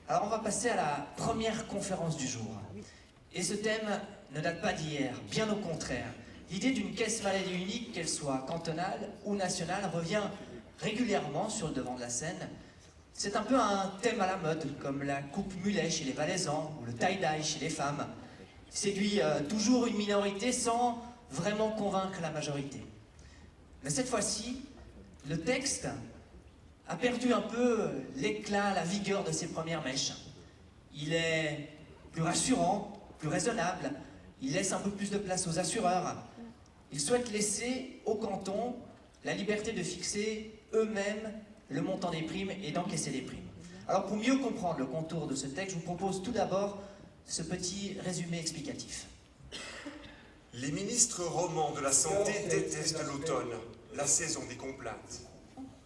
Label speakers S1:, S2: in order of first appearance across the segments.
S1: Alors on va passer à la première conférence du jour. Et ce thème ne date pas d'hier, bien au contraire. L'idée d'une caisse maladie unique, qu'elle soit cantonale ou nationale, revient régulièrement sur le devant de la scène. C'est un peu un thème à la mode, comme la coupe mulet chez les Valaisans ou le tie-dye chez les femmes. Il séduit toujours une minorité sans vraiment convaincre la majorité. Mais cette fois-ci, le texte a perdu un peu l'éclat, la vigueur de ses premières mèches. Il est plus rassurant, plus raisonnable, il laisse un peu plus de place aux assureurs. Il souhaite laisser aux cantons la liberté de fixer eux-mêmes le montant des primes et d'encaisser les primes. Alors pour mieux comprendre le contour de ce texte, je vous propose tout d'abord ce petit résumé explicatif.
S2: Les ministres romans de la Santé détestent l'automne, la saison des complaintes.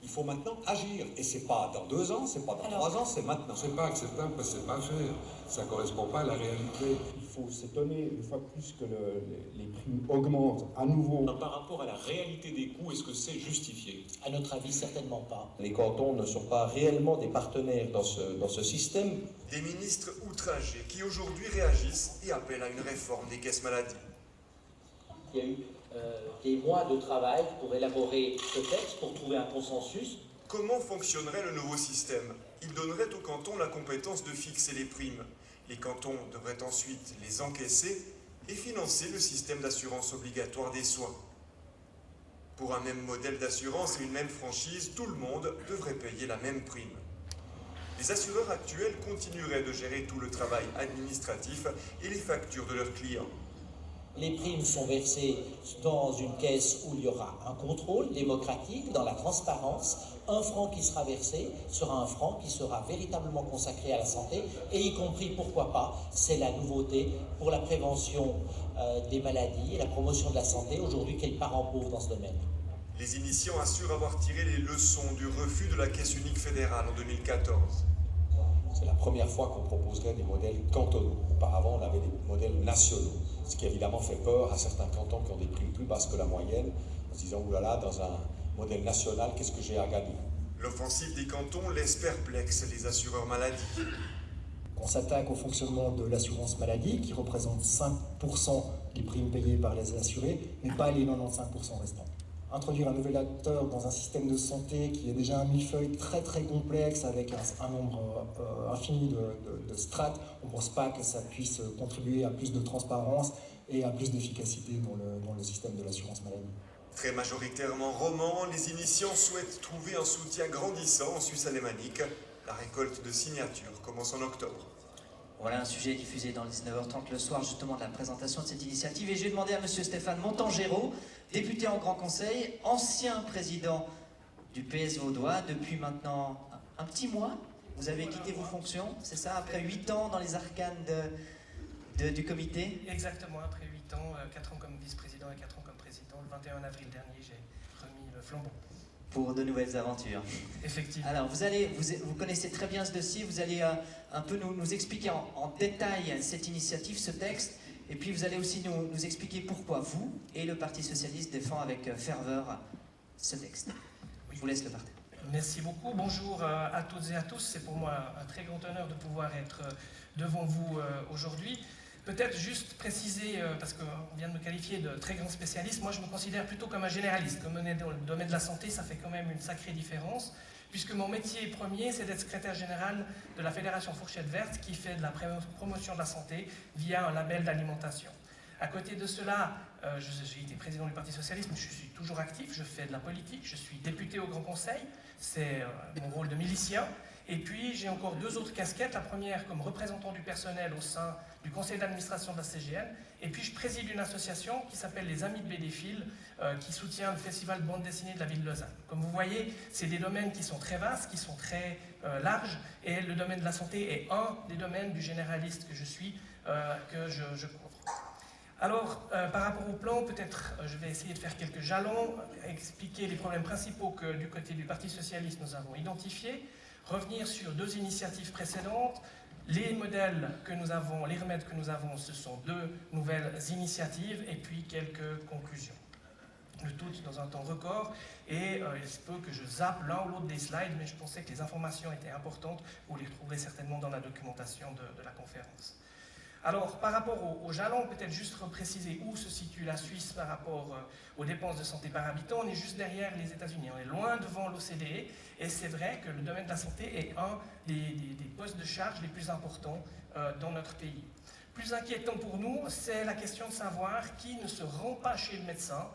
S3: Il faut maintenant agir. Et c'est pas dans 2 ans, c'est pas dans 3 ans, c'est maintenant.
S4: C'est pas acceptable parce que c'est pas faire. Ça correspond pas à la réalité.
S5: Il faut s'étonner une fois plus que les primes augmentent à nouveau.
S3: Par rapport à la réalité des coûts, est-ce que c'est justifié?
S6: À notre avis, certainement pas.
S7: Les cantons ne sont pas réellement des partenaires dans ce système.
S2: Des ministres outragés qui aujourd'hui réagissent et appellent à une réforme des caisses maladies.
S6: Il y a eu des mois de travail pour élaborer ce texte, pour trouver un consensus.
S2: Comment fonctionnerait le nouveau système? Il donnerait aux cantons la compétence de fixer les primes. Les cantons devraient ensuite les encaisser et financer le système d'assurance obligatoire des soins. Pour un même modèle d'assurance et une même franchise, tout le monde devrait payer la même prime. Les assureurs actuels continueraient de gérer tout le travail administratif et les factures de leurs clients.
S6: Les primes sont versées dans une caisse où il y aura un contrôle démocratique, dans la transparence. Un franc qui sera versé sera un franc qui sera véritablement consacré à la santé, et y compris, pourquoi pas, c'est la nouveauté pour la prévention des maladies et la promotion de la santé, aujourd'hui quel parent pauvre dans ce domaine.
S2: Les initiants assurent avoir tiré les leçons du refus de la caisse unique fédérale en 2014.
S3: C'est la première fois qu'on proposerait des modèles cantonaux. Auparavant, on avait des modèles nationaux, ce qui évidemment fait peur à certains cantons qui ont des primes plus basses que la moyenne, en se disant, oulala, dans un modèle national, qu'est-ce que j'ai à gagner?
S2: L'offensive des cantons laisse perplexes les assureurs maladie.
S5: On s'attaque au fonctionnement de l'assurance maladie, qui représente 5% des primes payées par les assurés, mais pas les 95% restants. Introduire un nouvel acteur dans un système de santé qui est déjà un millefeuille très très complexe avec un nombre infini de strates, on ne pense pas que ça puisse contribuer à plus de transparence et à plus d'efficacité dans le système de l'assurance maladie.
S2: Très majoritairement romans, les initiants souhaitent trouver un soutien grandissant en Suisse alémanique. La récolte de signatures commence en octobre.
S1: Voilà un sujet diffusé dans le 19h30 le soir justement de la présentation de cette initiative. Et je vais demander à monsieur Stéphane Montangéro, député en Grand Conseil, ancien président du PS Vaudois, depuis maintenant un petit mois. Vous avez quitté vos fonctions, c'est ça, après 8 ans dans les arcanes du comité?
S8: Exactement, après 8 ans, 4 ans comme vice-président et 4 ans comme président. Le 21 avril dernier, j'ai remis le flambeau.
S1: Pour de nouvelles aventures.
S8: Effectivement.
S1: Alors, vous connaissez très bien ce dossier, vous allez un peu nous expliquer en détail cette initiative, ce texte, et puis vous allez aussi nous expliquer pourquoi vous et le Parti Socialiste défend avec ferveur ce texte. Oui. Je vous laisse le parler.
S8: Merci beaucoup. Bonjour à toutes et à tous. C'est pour moi un très grand honneur de pouvoir être devant vous aujourd'hui. Peut-être juste préciser, parce qu'on vient de me qualifier de très grand spécialiste, moi je me considère plutôt comme un généraliste. Comme on est dans le domaine de la santé, ça fait quand même une sacrée différence, puisque mon métier premier, c'est d'être secrétaire général de la Fédération Fourchette Verte, qui fait de la promotion de la santé via un label d'alimentation. À côté de cela, j'ai été président du Parti Socialiste, mais je suis toujours actif, je fais de la politique, je suis député au Grand Conseil, c'est mon rôle de milicien. Et puis, j'ai encore 2 autres casquettes. La première, comme représentant du personnel au sein du conseil d'administration de la CGN. Et puis, je préside une association qui s'appelle les Amis de Bédéphile, qui soutient le festival de bande dessinée de la ville de Lausanne. Comme vous voyez, c'est des domaines qui sont très vastes, qui sont très larges. Et le domaine de la santé est un des domaines du généraliste que je suis, que je couvre. Alors, par rapport au plan, peut-être je vais essayer de faire quelques jalons, expliquer les problèmes principaux que du côté du Parti Socialiste nous avons identifiés, revenir sur 2 initiatives précédentes. Les modèles que nous avons, les remèdes que nous avons, ce sont 2 nouvelles initiatives et puis quelques conclusions. le tout dans un temps record, et il se peut que je zappe l'un ou l'autre des slides, mais je pensais que les informations étaient importantes, vous les retrouverez certainement dans la documentation de la conférence. Alors, par rapport aux jalons, peut-être juste repréciser où se situe la Suisse par rapport aux dépenses de santé par habitant. On est juste derrière les États-Unis, on est loin devant l'OCDE, et c'est vrai que le domaine de la santé est un des postes de charge les plus importants dans notre pays. Plus inquiétant pour nous, c'est la question de savoir qui ne se rend pas chez le médecin,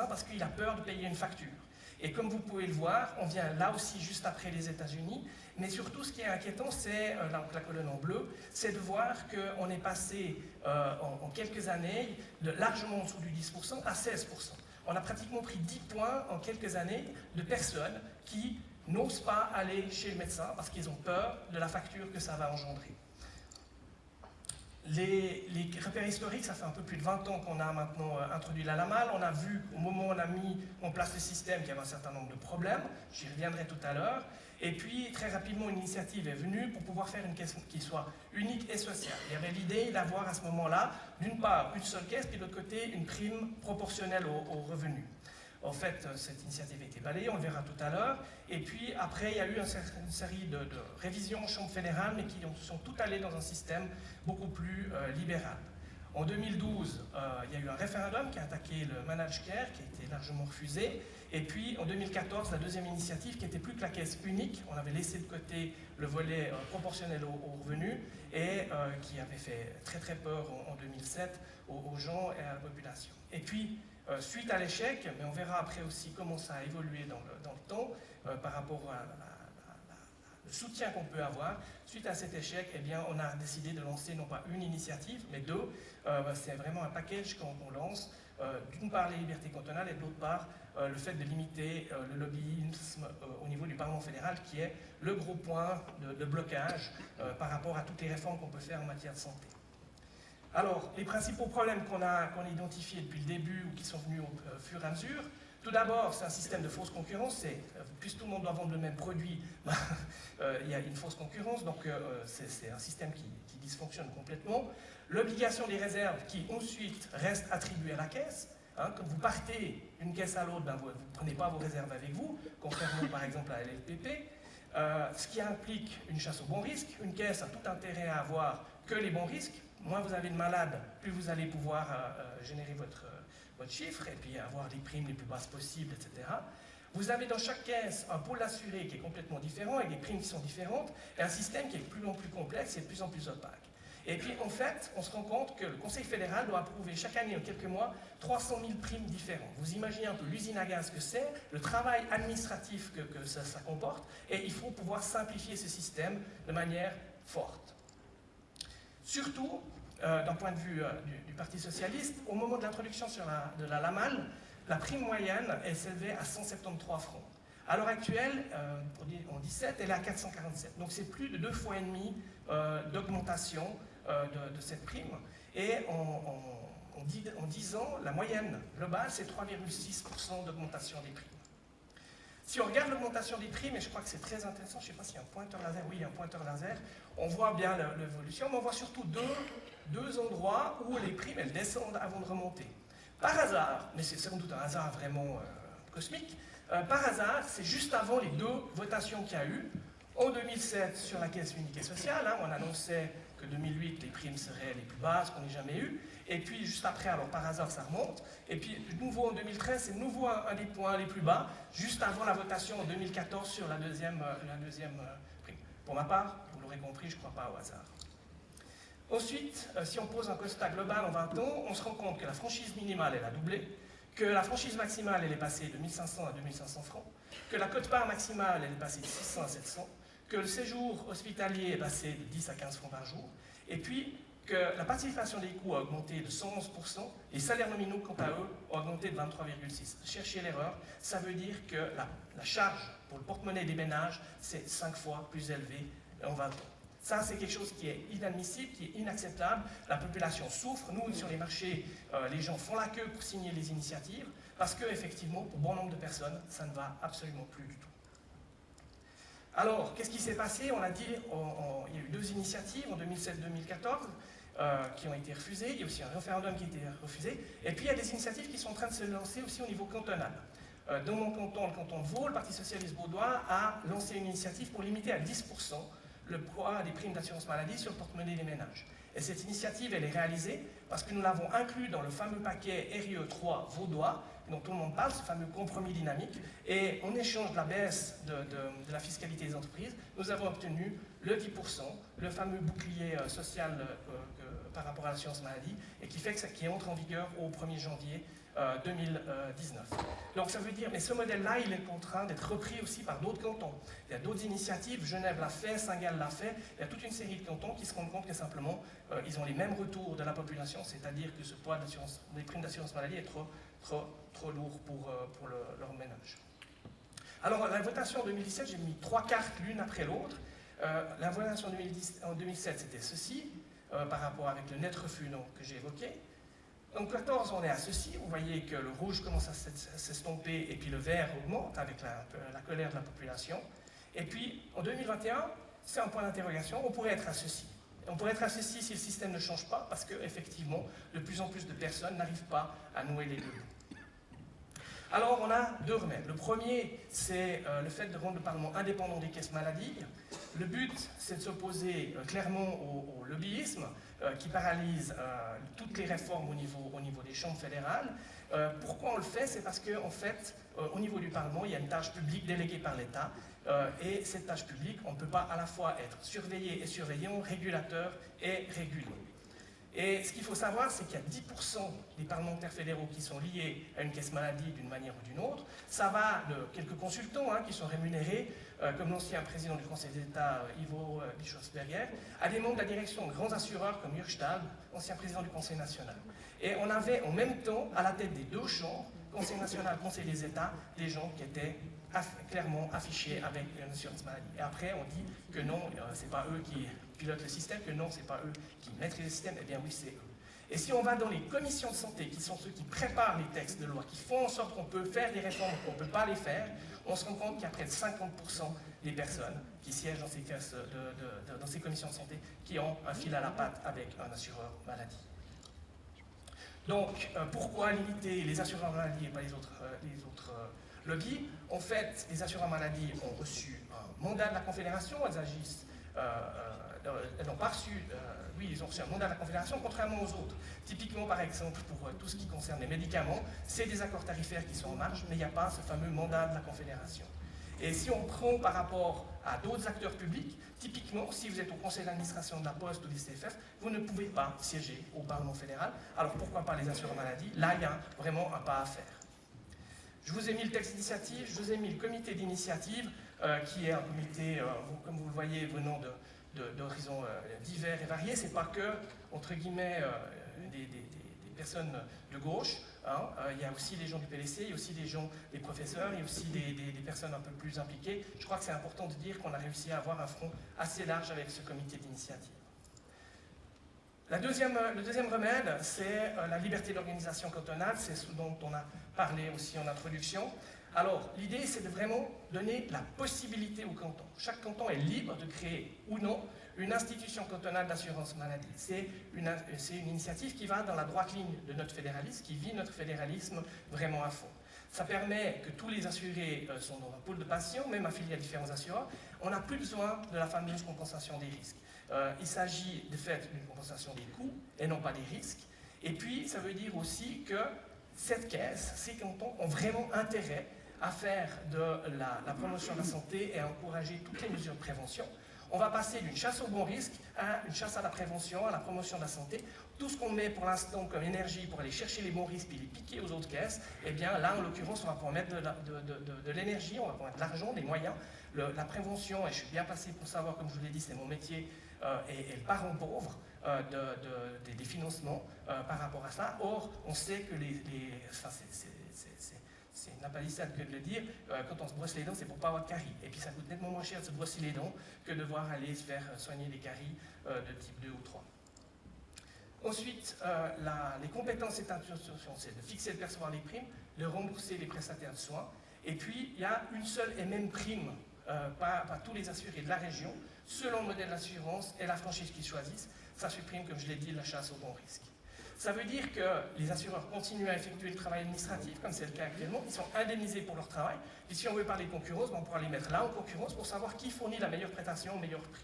S8: parce qu'il a peur de payer une facture. Et comme vous pouvez le voir, on vient là aussi juste après les États-Unis, mais surtout ce qui est inquiétant, c'est, la colonne en bleu, c'est de voir qu'on est passé en quelques années de largement en dessous du 10% à 16%. On a pratiquement pris 10 points en quelques années de personnes qui n'osent pas aller chez le médecin parce qu'ils ont peur de la facture que ça va engendrer. Les repères historiques, ça fait un peu plus de 20 ans qu'on a maintenant introduit la LAMAL. On a vu, au moment où on a mis en place le système, qu'il y avait un certain nombre de problèmes. J'y reviendrai tout à l'heure. Et puis, très rapidement, une initiative est venue pour pouvoir faire une caisse qui soit unique et sociale. Il y avait l'idée d'avoir à ce moment-là, d'une part, une seule caisse, puis de l'autre côté, une prime proportionnelle aux revenus. En fait, cette initiative a été balayée, on le verra tout à l'heure. Et puis après, il y a eu une série de révisions en Chambre fédérale, mais qui sont toutes allées dans un système beaucoup plus libéral. En 2012, il y a eu un référendum qui a attaqué le Managed Care, qui a été largement refusé. Et puis en 2014, la deuxième initiative, qui était plus que la caisse unique, on avait laissé de côté le volet proportionnel aux revenus, et qui avait fait très très peur en 2007 aux gens et à la population. Et puis, suite à l'échec, mais on verra après aussi comment ça a évolué dans le temps par rapport à le soutien qu'on peut avoir, suite à cet échec, eh bien, on a décidé de lancer non pas une initiative, mais deux. C'est vraiment un package qu'on lance. D'une part les libertés cantonales et de l'autre part le fait de limiter le lobbyisme au niveau du Parlement fédéral, qui est le gros point de blocage par rapport à toutes les réformes qu'on peut faire en matière de santé. Alors, les principaux problèmes qu'on a identifiés depuis le début ou qui sont venus au fur et à mesure, tout d'abord, c'est un système de fausse concurrence. Puisque tout le monde doit vendre le même produit, il y a une fausse concurrence, donc c'est un système qui dysfonctionne complètement. L'obligation des réserves qui ensuite reste attribuée à la caisse. Quand vous partez d'une caisse à l'autre, vous ne prenez pas vos réserves avec vous, contrairement par exemple à la LFPP, ce qui implique une chasse au bon risque. Une caisse a tout intérêt à avoir que les bons risques. Moins vous avez de malades, plus vous allez pouvoir générer votre chiffre et puis avoir les primes les plus basses possibles, etc. Vous avez dans chaque caisse un pôle assuré qui est complètement différent, avec des primes qui sont différentes, et un système qui est de plus en plus complexe et de plus en plus opaque. Et puis, en fait, on se rend compte que le Conseil fédéral doit approuver chaque année, en quelques mois, 300 000 primes différentes. Vous imaginez un peu l'usine à gaz que c'est, le travail administratif que ça comporte, et il faut pouvoir simplifier ce système de manière forte. Surtout, d'un point de vue du Parti socialiste, au moment de l'introduction de la LAMAL, la prime moyenne, elle s'élevait à 173 francs. À l'heure actuelle, en 2017, elle est à 447. Donc c'est plus de 2,5 fois d'augmentation de cette prime. Et en 10 ans, la moyenne globale, c'est 3,6% d'augmentation des primes. Si on regarde l'augmentation des primes, et je crois que c'est très intéressant, je ne sais pas s'il y a un pointeur laser, oui, il y a un pointeur laser, on voit bien l'évolution, mais on voit surtout deux endroits où les primes, elles descendent avant de remonter. Par hasard, mais c'est sans doute un hasard vraiment cosmique, par hasard, c'est juste avant les deux votations qu'il y a eu. En 2007, sur la caisse unique et sociale, on annonçait que 2008, les primes seraient les plus basses qu'on ait jamais eues. Et puis, juste après, alors par hasard, ça remonte. Et puis, de nouveau en 2013, c'est de nouveau un des points les plus bas, juste avant la votation en 2014 sur la deuxième prime. Pour ma part, vous l'aurez compris, je ne crois pas au hasard. Ensuite, si on pose un constat global en 20 ans, on se rend compte que la franchise minimale, elle a doublé, que la franchise maximale, elle est passée de 1 500 à 2 500 francs, que la quote-part maximale, elle est passée de 600 à 700, que le séjour hospitalier est passé de 10 à 15 francs par jour, et puis que la participation des coûts a augmenté de 111%, les salaires nominaux, quant à eux, ont augmenté de 23,6%. Cherchez l'erreur, ça veut dire que la charge pour le porte-monnaie des ménages, c'est 5 fois plus élevé en 20 ans. Ça, c'est quelque chose qui est inadmissible, qui est inacceptable. La population souffre. Nous, sur les marchés, les gens font la queue pour signer les initiatives, parce qu'effectivement, pour bon nombre de personnes, ça ne va absolument plus du tout. Alors, qu'est-ce qui s'est passé? On a dit, il y a eu deux initiatives en 2007-2014. qui ont été refusées, il y a aussi un référendum qui a été refusé, et puis il y a des initiatives qui sont en train de se lancer aussi au niveau cantonal. Dans mon canton, le canton de Vaud, le Parti socialiste vaudois a lancé une initiative pour limiter à 10% le poids des primes d'assurance maladie sur le porte-monnaie des ménages. Et cette initiative, elle est réalisée parce que nous l'avons inclus dans le fameux paquet RIE3 vaudois, dont tout le monde parle, ce fameux compromis dynamique. Et en échange de la baisse de la fiscalité des entreprises, nous avons obtenu le 10%, le fameux bouclier social par rapport à l'assurance maladie, et qui entre en vigueur au 1er janvier 2019. Donc ça veut dire, mais ce modèle-là, il est en train d'être repris aussi par d'autres cantons. Il y a d'autres initiatives, Genève l'a fait, Saint-Gall l'a fait, il y a toute une série de cantons qui se rendent compte que simplement, ils ont les mêmes retours de la population, c'est-à-dire que ce poids des primes d'assurance maladie est trop lourd pour leur ménage. Alors la votation en 2017, j'ai mis 3 cartes l'une après l'autre. La votation en 2007, c'était ceci, par rapport avec le net refus que j'ai évoqué. Donc 14, on est à ceci, vous voyez que le rouge commence à s'estomper et puis le vert augmente avec la colère de la population. Et puis en 2021, c'est un point d'interrogation, on pourrait être à ceci. On pourrait être à ceci si le système ne change pas, parce qu'effectivement, de plus en plus de personnes n'arrivent pas à nouer les deux bouts. Alors on a 2 remèdes. Le premier, c'est le fait de rendre le Parlement indépendant des caisses maladie. Le but, c'est de s'opposer clairement au lobbyisme qui paralyse toutes les réformes au niveau des chambres fédérales. Pourquoi on le fait? C'est parce qu'en fait, au niveau du Parlement, il y a une tâche publique déléguée par l'État. Et cette tâche publique, on ne peut pas à la fois être surveillé et surveillant, régulateur et régulé. Et ce qu'il faut savoir, c'est qu'il y a 10% des parlementaires fédéraux qui sont liés à une caisse maladie d'une manière ou d'une autre. Ça va de quelques consultants qui sont rémunérés, comme l'ancien président du Conseil d'État, Ivo Bischofberger, à des membres de la direction de grands assureurs comme Jürg, ancien président du Conseil national. Et on avait en même temps, à la tête des 2 chambres, Conseil national, Conseil des États, des gens qui étaient clairement affichés avec une assurance maladie. Et après, on dit que non, c'est pas eux qui pilotent le système, que non, c'est pas eux qui maîtrisent le système, eh bien oui, c'est eux. Et si on va dans les commissions de santé, qui sont ceux qui préparent les textes de loi, qui font en sorte qu'on peut faire des réformes, qu'on ne peut pas les faire, on se rend compte qu'il y a près de 50% des personnes qui siègent dans ces commissions de santé qui ont un fil à la patte avec un assureur maladie. Donc, pourquoi limiter les assureurs maladie et pas les autres lobbies? En fait, les assureurs maladie ont reçu un mandat de la Confédération, elles agissent, elles n'ont pas reçu, oui, ils ont reçu un mandat de la Confédération, contrairement aux autres. Typiquement, par exemple, pour tout ce qui concerne les médicaments, c'est des accords tarifaires qui sont en marche, mais il n'y a pas ce fameux mandat de la Confédération. Et si on prend par rapport à d'autres acteurs publics, typiquement, si vous êtes au conseil d'administration de la Poste ou du CFF, vous ne pouvez pas siéger au Parlement fédéral. Alors pourquoi pas les assureurs maladie? Là, il y a vraiment un pas à faire. Je vous ai mis le texte d'initiative, je vous ai mis le comité d'initiative, qui est un comité, comme vous le voyez, venant d'horizons divers et variés. C'est pas que, entre guillemets, des personnes de gauche. Il y a aussi des gens du PDC, il y a aussi des professeurs, il y a aussi des personnes un peu plus impliquées. Je crois que c'est important de dire qu'on a réussi à avoir un front assez large avec ce comité d'initiative. Le deuxième remède, c'est la liberté d'organisation cantonale, c'est ce dont on a parlé aussi en introduction. Alors, l'idée, c'est de vraiment donner la possibilité au canton. Chaque canton est libre de créer ou non une institution cantonale d'assurance maladie. C'est une initiative qui va dans la droite ligne de notre fédéralisme, qui vit notre fédéralisme vraiment à fond. Ça permet que tous les assurés sont dans un pôle de patients, même affiliés à différents assureurs. On n'a plus besoin de la fameuse compensation des risques. Il s'agit de fait d'une compensation des coûts et non pas des risques. Et puis, ça veut dire aussi que cette caisse, ces cantons ont vraiment intérêt à faire de la promotion de la santé et à encourager toutes les mesures de prévention. On va passer d'une chasse au bon risque à une chasse à la prévention, à la promotion de la santé. Tout ce qu'on met pour l'instant comme énergie pour aller chercher les bons risques et les piquer aux autres caisses, eh bien là, en l'occurrence, on va pouvoir mettre de l'énergie, on va pouvoir mettre de l'argent, des moyens. La prévention, et je suis bien placé pour savoir, comme je vous l'ai dit, c'est mon métier, et le parent pauvre des financements par rapport à ça. Or, on sait que c'est une palissade que de le dire, quand on se brosse les dents, c'est pour ne pas avoir de caries. Et puis ça coûte nettement moins cher de se brosser les dents que de devoir aller se faire soigner des caries de type 2 ou 3. Ensuite, les compétences de cette institution, c'est de fixer et de percevoir les primes, de rembourser les prestataires de soins. Et puis, il y a une seule et même prime par tous les assurés de la région, selon le modèle d'assurance et la franchise qu'ils choisissent. Ça supprime, comme je l'ai dit, la chasse au bon risque. Ça veut dire que les assureurs continuent à effectuer le travail administratif, comme c'est le cas actuellement. Ils sont indemnisés pour leur travail. Et si on veut parler de concurrence, on pourra les mettre là en concurrence pour savoir qui fournit la meilleure prestation au meilleur prix.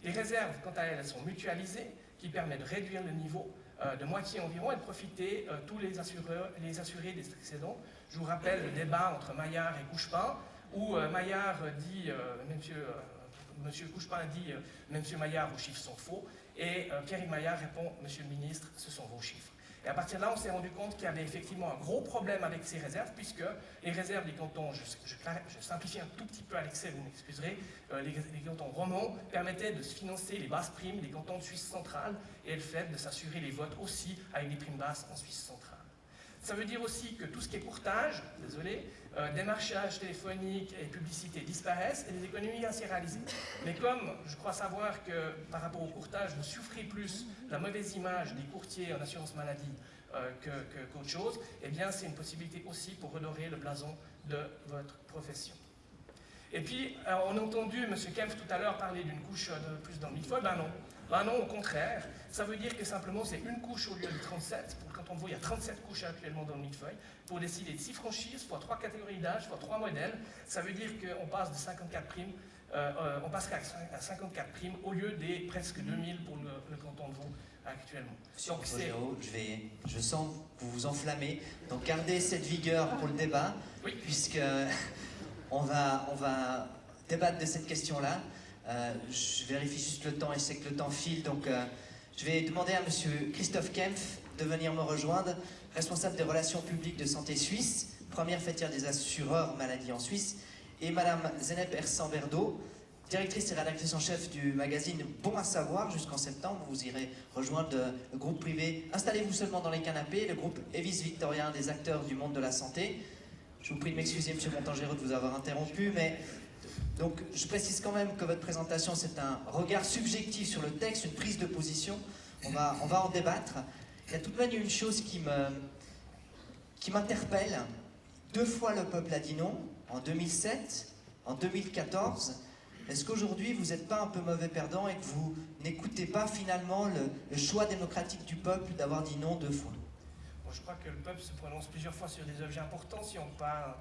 S8: Les réserves, quant à elles, sont mutualisées, qui permet de réduire le niveau de moitié environ et de profiter tous les assurés des excédents. Je vous rappelle le débat entre Maillard et Couchepin, où Maillard dit, Monsieur Couchepin dit, Monsieur Maillard, vos chiffres sont faux, et Pierre Maillard répond, Monsieur le ministre, ce sont vos chiffres. Et à partir de là, on s'est rendu compte qu'il y avait effectivement un gros problème avec ces réserves, puisque les réserves des cantons, je simplifie un tout petit peu à l'excès, vous m'excuserez, les cantons romans permettaient de financer les basses primes des cantons de Suisse centrale et le fait de s'assurer les votes aussi avec des primes basses en Suisse centrale. Ça veut dire aussi que tout ce qui est courtage, démarchage téléphonique et publicité disparaissent et des économies ainsi réalisées. Mais comme je crois savoir que par rapport au courtage, vous souffrez plus de la mauvaise image des courtiers en assurance maladie qu'autre chose, eh bien c'est une possibilité aussi pour redorer le blason de votre profession. Et puis, on a entendu M. Kempf tout à l'heure parler d'une couche de plus dans le millefeuille. Ben non, au contraire. Ça veut dire que simplement c'est une couche au lieu de 37. Pour le canton de Vaud, il y a 37 couches actuellement dans le millefeuille. Pour décider de 6 franchises, fois 3 catégories d'âge, fois 3 modèles, ça veut dire qu'on passe de 54 primes, on passerait à 54 primes au lieu des presque 2000 pour le canton de Vaud actuellement.
S1: Monsieur Montagne-Géraud, je sens que vous vous enflammez. Donc gardez cette vigueur pour le débat, oui. Puisque on va débattre de cette question-là. Je vérifie juste le temps et je sais que le temps file, donc je vais demander à Monsieur Christophe Kempf de venir me rejoindre, responsable des relations publiques de Santé Suisse, première faîtière des assureurs maladie en Suisse, et Madame Zeynep Ersan-Verdo, directrice et rédactrice en chef du magazine Bon à savoir jusqu'en septembre. Vous irez rejoindre le groupe privé Installez-vous seulement dans les canapés, le groupe Evis Victorien des acteurs du monde de la santé. Je vous prie de m'excuser, Monsieur Montagne-Géraud, de vous avoir interrompu, mais donc je précise quand même que votre présentation, c'est un regard subjectif sur le texte, une prise de position. On va en débattre. Il y a tout de même une chose qui m'interpelle. 2 fois le peuple a dit non, en 2007, en 2014. Est-ce qu'aujourd'hui, vous n'êtes pas un peu mauvais perdant et que vous n'écoutez pas finalement le choix démocratique du peuple d'avoir dit non 2 fois ?
S8: Je crois que le peuple se prononce plusieurs fois sur des objets importants. Si on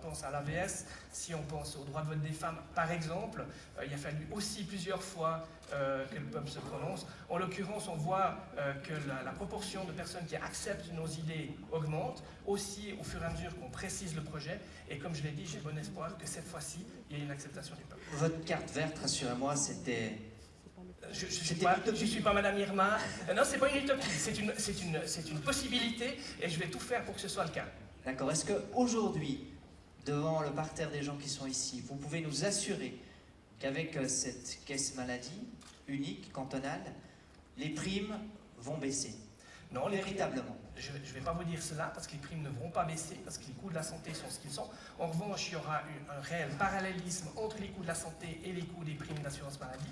S8: pense à l'AVS, si on pense au droit de vote des femmes, par exemple, il a fallu aussi plusieurs fois que le peuple se prononce. En l'occurrence, on voit que la proportion de personnes qui acceptent nos idées augmente, aussi au fur et à mesure qu'on précise le projet. Et comme je l'ai dit, j'ai bon espoir que cette fois-ci, il y ait une acceptation du peuple.
S1: Votre carte verte, rassurez-moi, c'était...
S8: Je suis pas Madame Irma. Non, c'est pas une utopie, c'est une possibilité et je vais tout faire pour que ce soit le cas.
S1: D'accord. Est-ce qu'aujourd'hui, devant le parterre des gens qui sont ici, vous pouvez nous assurer qu'avec cette caisse maladie unique, cantonale, les primes vont baisser?
S8: Non,
S1: véritablement.
S8: Je ne vais pas vous dire cela parce que les primes ne vont pas baisser, parce que les coûts de la santé sont ce qu'ils sont. En revanche, il y aura un réel parallélisme entre les coûts de la santé et les coûts des primes d'assurance maladie.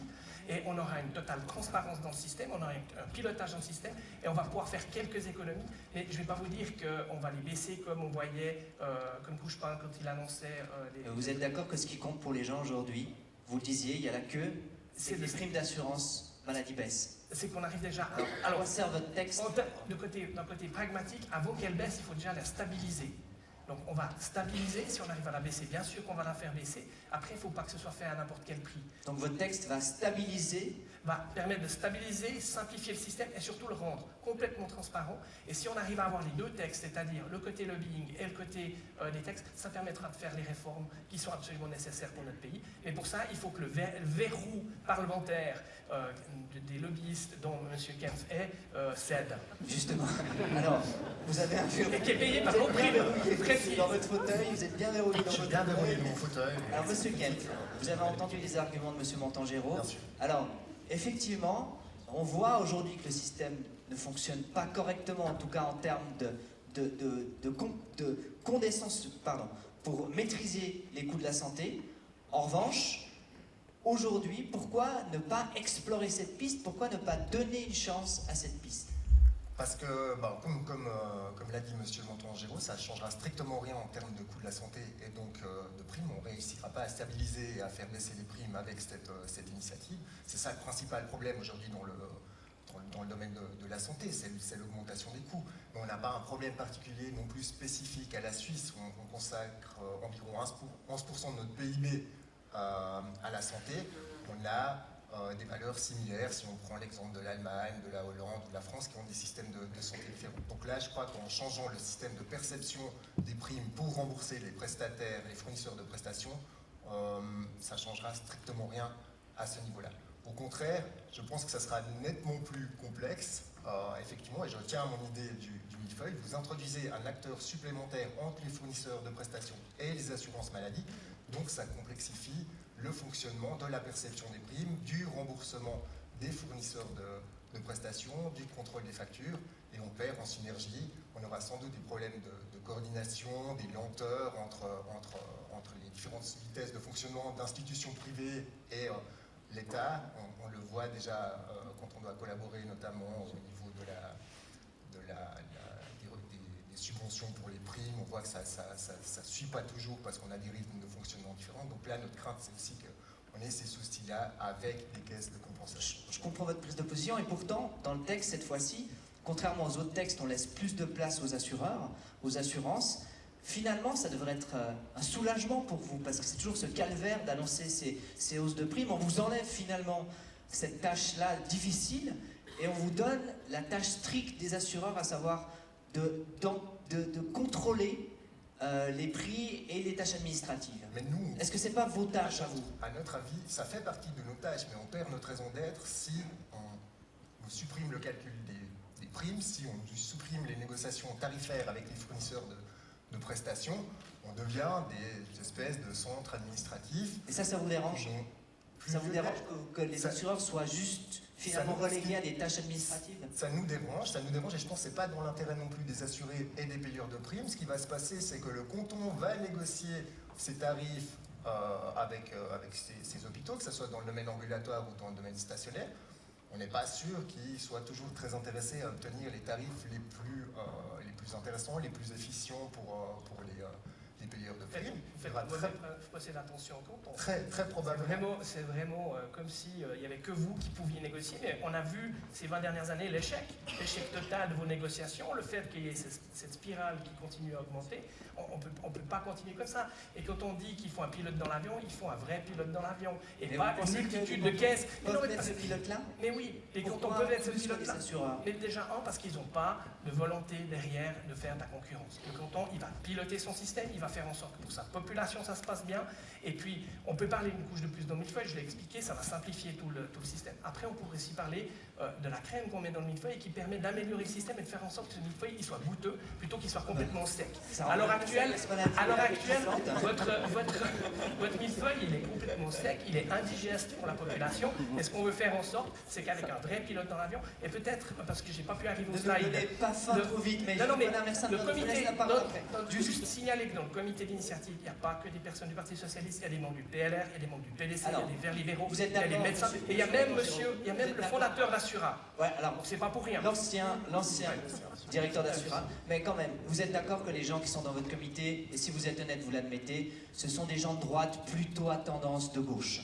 S8: Et on aura une totale transparence dans le système, on aura un pilotage dans le système et on va pouvoir faire quelques économies. Mais je ne vais pas vous dire qu'on va les baisser comme on voyait, comme Couchepin quand il annonçait...
S1: Vous êtes d'accord que ce qui compte pour les gens aujourd'hui, vous le disiez, il y a la queue, c'est que les primes d'assurance maladie baissent.
S8: C'est qu'on arrive déjà à...
S1: Alors, sert votre texte.
S8: D'un côté pragmatique, avant qu'elle baisse, il faut déjà la stabiliser. Donc on va stabiliser, si on arrive à la baisser, bien sûr qu'on va la faire baisser. Après, il ne faut pas que ce soit fait à n'importe quel prix.
S1: Donc votre texte va stabiliser,
S8: va permettre de stabiliser, simplifier le système et surtout le rendre complètement transparent. Et si on arrive à avoir les 2 textes, c'est-à-dire le côté lobbying et le côté des textes, ça permettra de faire les réformes qui sont absolument nécessaires pour notre pays. Mais pour ça, il faut que le verrou parlementaire des lobbyistes dont M. Kempf est cède.
S1: Justement. Alors, vous avez un verrou.
S8: Et qui est payé par nos primes.
S1: Dans votre fauteuil, vous êtes bien verrouillé dans votre fauteuil.
S9: Bien verrouillé dans mon fauteuil.
S1: Alors, M. Kempf, vous avez entendu les arguments de M. Montagne-Géraud. Alors, effectivement, on voit aujourd'hui que le système ne fonctionne pas correctement, en tout cas en termes de condescendance, pour maîtriser les coûts de la santé. En revanche, aujourd'hui, pourquoi ne pas explorer cette piste? Pourquoi ne pas donner une chance à cette piste?
S9: Parce que, comme l'a dit M. Montangero, ça ne changera strictement rien en termes de coût de la santé et donc de primes. On ne réussira pas à stabiliser et à faire baisser les primes avec cette initiative. C'est ça le principal problème aujourd'hui dans le domaine de la santé, c'est l'augmentation des coûts. Mais on n'a pas un problème particulier non plus spécifique à la Suisse, où on consacre environ 11% de notre PIB à la santé. On a des valeurs similaires si on prend l'exemple de l'Allemagne, de la Hollande ou de la France qui ont des systèmes de santé différents. Donc là, je crois qu'en changeant le système de perception des primes pour rembourser les prestataires, les fournisseurs de prestations, ça ne changera strictement rien à ce niveau-là. Au contraire, je pense que ça sera nettement plus complexe, effectivement, et je retiens mon idée du millefeuille. Vous introduisez un acteur supplémentaire entre les fournisseurs de prestations et les assurances maladie, donc ça complexifie le fonctionnement de la perception des primes, du remboursement des fournisseurs de prestations, du contrôle des factures, et on perd en synergie. On aura sans doute des problèmes de coordination, des lenteurs entre les différentes vitesses de fonctionnement d'institutions privées et l'État. On le voit déjà quand on doit collaborer notamment au niveau des subventions pour les primes. On voit que ça ne suit pas toujours parce qu'on a des rythmes de fonctionnement différents. Donc là, notre crainte, c'est aussi qu'on ait ces soucis-là avec des caisses de compensation.
S1: Je comprends votre prise de position et pourtant, dans le texte, cette fois-ci, contrairement aux autres textes, on laisse plus de place aux assureurs, aux assurances. Finalement, ça devrait être un soulagement pour vous, parce que c'est toujours ce calvaire d'annoncer ces hausses de primes. On vous enlève finalement cette tâche-là difficile et on vous donne la tâche stricte des assureurs, à savoir de contrôler les prix et les tâches administratives.
S9: Mais nous,
S1: est-ce que c'est pas vos tâches à vous?
S9: À notre avis, ça fait partie de nos tâches, mais on perd notre raison d'être si on supprime le calcul des primes, si on supprime les négociations tarifaires avec les fournisseurs de prestations, on devient des espèces de centres administratifs.
S1: Et ça vous dérange? Ça vous dérange que les assureurs soient juste finalement relégués à des tâches administratives?
S9: Ça nous dérange, et je pense que ce n'est pas dans l'intérêt non plus des assurés et des payeurs de primes. Ce qui va se passer, c'est que le canton va négocier ses tarifs avec ses hôpitaux, que ce soit dans le domaine ambulatoire ou dans le domaine stationnaire. On n'est pas sûr qu'ils soient toujours très intéressés à obtenir les tarifs les plus intéressants, les plus efficients pour les payeurs de primes.
S8: Vous faites attention au canton.
S9: Très probablement.
S8: C'est vraiment comme s'il n'y avait que vous qui pouviez négocier. Mais on a vu ces 20 dernières années l'échec total de vos négociations, le fait qu'il y ait cette spirale qui continue à augmenter. On ne peut pas continuer comme ça. Et quand on dit qu'il faut un pilote dans l'avion, il faut un vrai pilote dans l'avion. Et mais pas une multitude de caisses.
S1: Ce pilote-là?
S8: Mais oui, les cantons peuvent être ce pilote-là. Mais déjà, parce qu'ils n'ont pas de volonté derrière de faire de la concurrence. Le canton, il va piloter son système, il va faire en sorte que pour sa population, ça se passe bien. Et puis, on peut parler d'une couche de plus dans le millefeuille, je l'ai expliqué, ça va simplifier tout le système. Après, on pourrait aussi parler de la crème qu'on met dans le millefeuille et qui permet d'améliorer le système et de faire en sorte que ce millefeuille il soit goûteux plutôt qu'il soit complètement sec. À l'heure actuelle, votre millefeuille, il est complètement sec, il est indigeste pour la population. Et ce qu'on veut faire en sorte, c'est qu'avec un vrai pilote dans l'avion, et peut-être, parce que j'ai pas pu arriver au slide...
S1: Ne donnez pas faim trop vite, mais
S8: le comité, juste signaler que dans le comité d'initiative, il n'y a pas que des personnes du Parti Socialiste, il y a des membres du PLR, il y a des membres du PDC, il y a des Verts libéraux, il y a des médecins, et il y a même le fondateur d'Assura.
S1: Ouais, alors,
S8: c'est pas pour rien.
S1: L'ancien directeur d'Assura, mais quand même, vous êtes d'accord que les gens qui sont dans votre comité, et si vous êtes honnête, vous l'admettez, ce sont des gens de droite plutôt à tendance de gauche.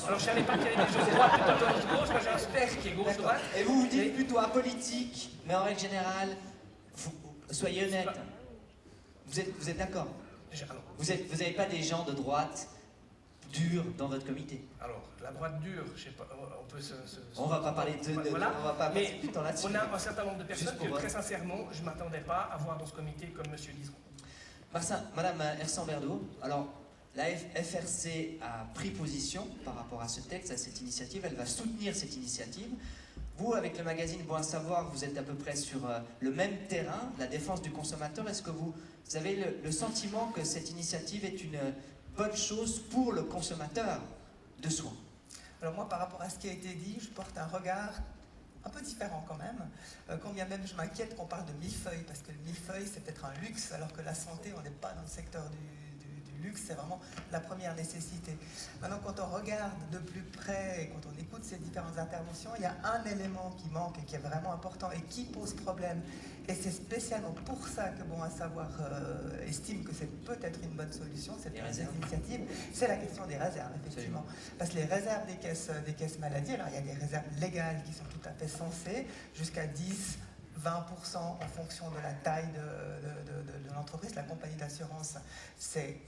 S8: Alors je savais pas qu'il y avait des gens de droite plutôt à tendance de gauche, moi j'ai un spectre qui est gauche-droite.
S1: Et vous dites plutôt apolitique, mais en règle générale, soyez honnête. Vous êtes d'accord? Vous n'avez pas des gens de droite durs dans votre comité?
S8: Alors, la droite dure, je sais pas, on peut
S1: on va pas parler
S8: voilà.
S1: On va pas passer du temps là-dessus.
S8: On a un certain nombre de personnes que, très sincèrement, je ne m'attendais pas à voir dans ce comité comme M. Liseron.
S1: Madame Hersan-Berdo, alors, la FRC a pris position par rapport à ce texte, à cette initiative, elle va soutenir cette initiative. Vous, avec le magazine Bon à Savoir, vous êtes à peu près sur le même terrain, la défense du consommateur. Est-ce que vous avez le sentiment que cette initiative est une bonne chose pour le consommateur de soins?
S10: Alors moi, par rapport à ce qui a été dit, je porte un regard un peu différent quand même. Quand bien même je m'inquiète qu'on parle de millefeuille, parce que le millefeuille, c'est peut-être un luxe, alors que la santé, on n'est pas dans le secteur du du luxe, c'est vraiment la première nécessité. Maintenant, quand on regarde de plus près et quand on écoute ces différentes interventions, il y a un élément qui manque et qui est vraiment important et qui pose problème. Et c'est spécialement pour ça que Bon à Savoir estime que c'est peut-être une bonne solution, cette initiative, c'est la question des réserves, effectivement. Parce que les réserves des caisses maladies, alors il y a des réserves légales qui sont tout à fait sensées, jusqu'à 10, 20% en fonction de la taille de l'entreprise, la compagnie d'assurance, c'est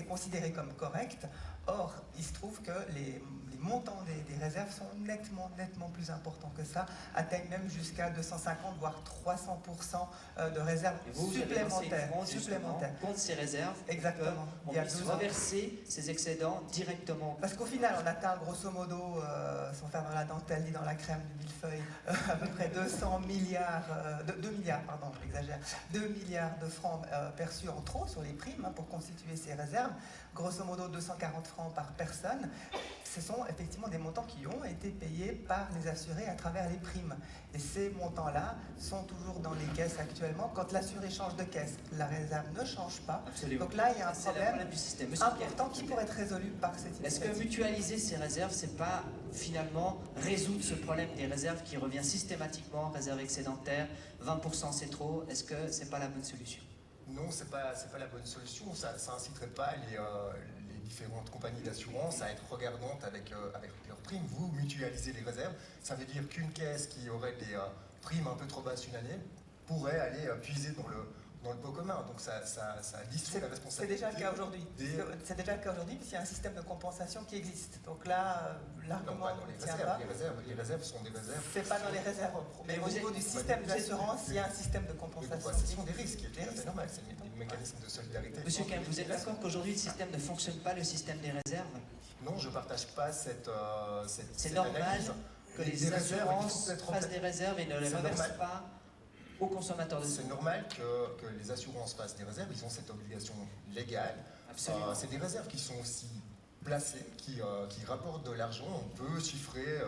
S10: considéré comme correct. Or, il se trouve que les montants des réserves sont nettement plus importants que ça, atteignent même jusqu'à 250 voire 300% de réserves supplémentaires.
S1: Contre ces réserves,
S10: exactement.
S1: On puisse reverser ces excédents directement.
S10: Parce qu'au final, on atteint grosso modo, sans faire dans la dentelle ni dans la crème du millefeuille, à peu près 2 milliards de francs perçus en trop sur les primes pour constituer ces réserves. Grosso modo 240 francs par personne. Ce sont effectivement des montants qui ont été payés par les assurés à travers les primes. Et ces montants-là sont toujours dans les caisses actuellement. Quand l'assuré change de caisse, la réserve ne change pas.
S1: Absolument.
S10: Donc là, il y a un problème
S1: du système
S10: important qui pourrait être résolu par cette initiative.
S1: Est-ce que mutualiser ces réserves, c'est pas finalement résoudre ce problème des réserves qui revient systématiquement, réserve excédentaire, 20% c'est trop, est-ce que c'est pas la bonne solution?
S9: Non, c'est pas la bonne solution. Ça inciterait pas les différentes compagnies d'assurance à être regardantes avec leurs primes. Vous mutualisez les réserves, ça veut dire qu'une caisse qui aurait des primes un peu trop basses une année pourrait aller puiser dans le pot commun. Donc ça dissout la responsabilité.
S10: C'est déjà le cas aujourd'hui. C'est déjà le cas aujourd'hui puisqu'il y a un système de compensation qui existe. Donc là, l'argument ne tient pas.
S9: Les réserves sont des réserves.
S10: C'est pas dans les réserves. Mais au niveau du système d'assurance, il y a un système de compensation.
S9: Ce sont des risques. C'est normal. C'est des mécanismes de solidarité.
S1: Monsieur Kempf, vous êtes d'accord qu'aujourd'hui le système ne fonctionne pas, le système des réserves?
S9: Non, je ne partage pas cette
S1: C'est normal
S9: analyse.
S1: que les assurances fassent des réserves et ne les reversent pas aux consommateurs de
S9: C'est normal que les assurances fassent des réserves, ils ont cette obligation légale. C'est des réserves qui sont aussi placées, qui rapportent de l'argent. On peut chiffrer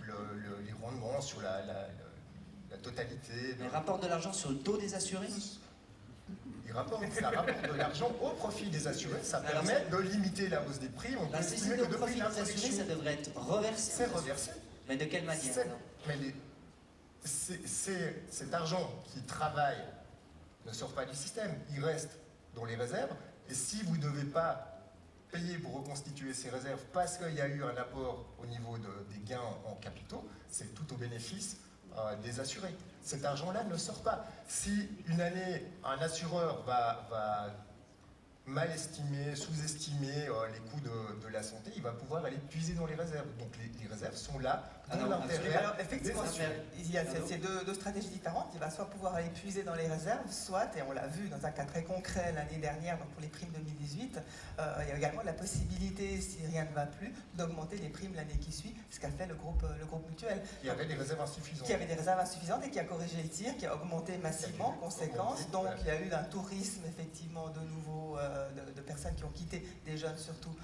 S9: les rendements sur la totalité.
S1: Ils rapportent de l'argent sur le dos des assurés?
S9: Ça rapporte de l'argent au profit des assurés. Ça permet de limiter la hausse des prix. On peut estimer que depuis l'introduction,
S1: ça devrait être reversé.
S9: C'est reversé.
S1: Mais de quelle manière?
S9: Cet argent qui travaille ne sort pas du système, il reste dans les réserves. Et si vous ne devez pas payer pour reconstituer ces réserves parce qu'il y a eu un apport au niveau des gains en capitaux, c'est tout au bénéfice des assurés. Cet argent-là ne sort pas. Si une année, un assureur va mal estimer, sous-estimer les coûts de la santé, il va pouvoir aller puiser dans les réserves. Donc les réserves sont là dans l'intérêt.
S10: Alors effectivement, il y a ces deux stratégies différentes. Il va soit pouvoir aller puiser dans les réserves, soit, et on l'a vu dans un cas très concret l'année dernière, donc pour les primes 2018, il y a également la possibilité, si rien ne va plus, d'augmenter les primes l'année qui suit, ce qu'a fait le groupe mutuel.
S9: Il y avait des réserves insuffisantes.
S10: Qui avait des réserves insuffisantes et qui a corrigé le tir, qui a augmenté massivement en conséquence. Donc il y a eu un tourisme effectivement de nouveau de personnes qui ont quitté, des jeunes surtout,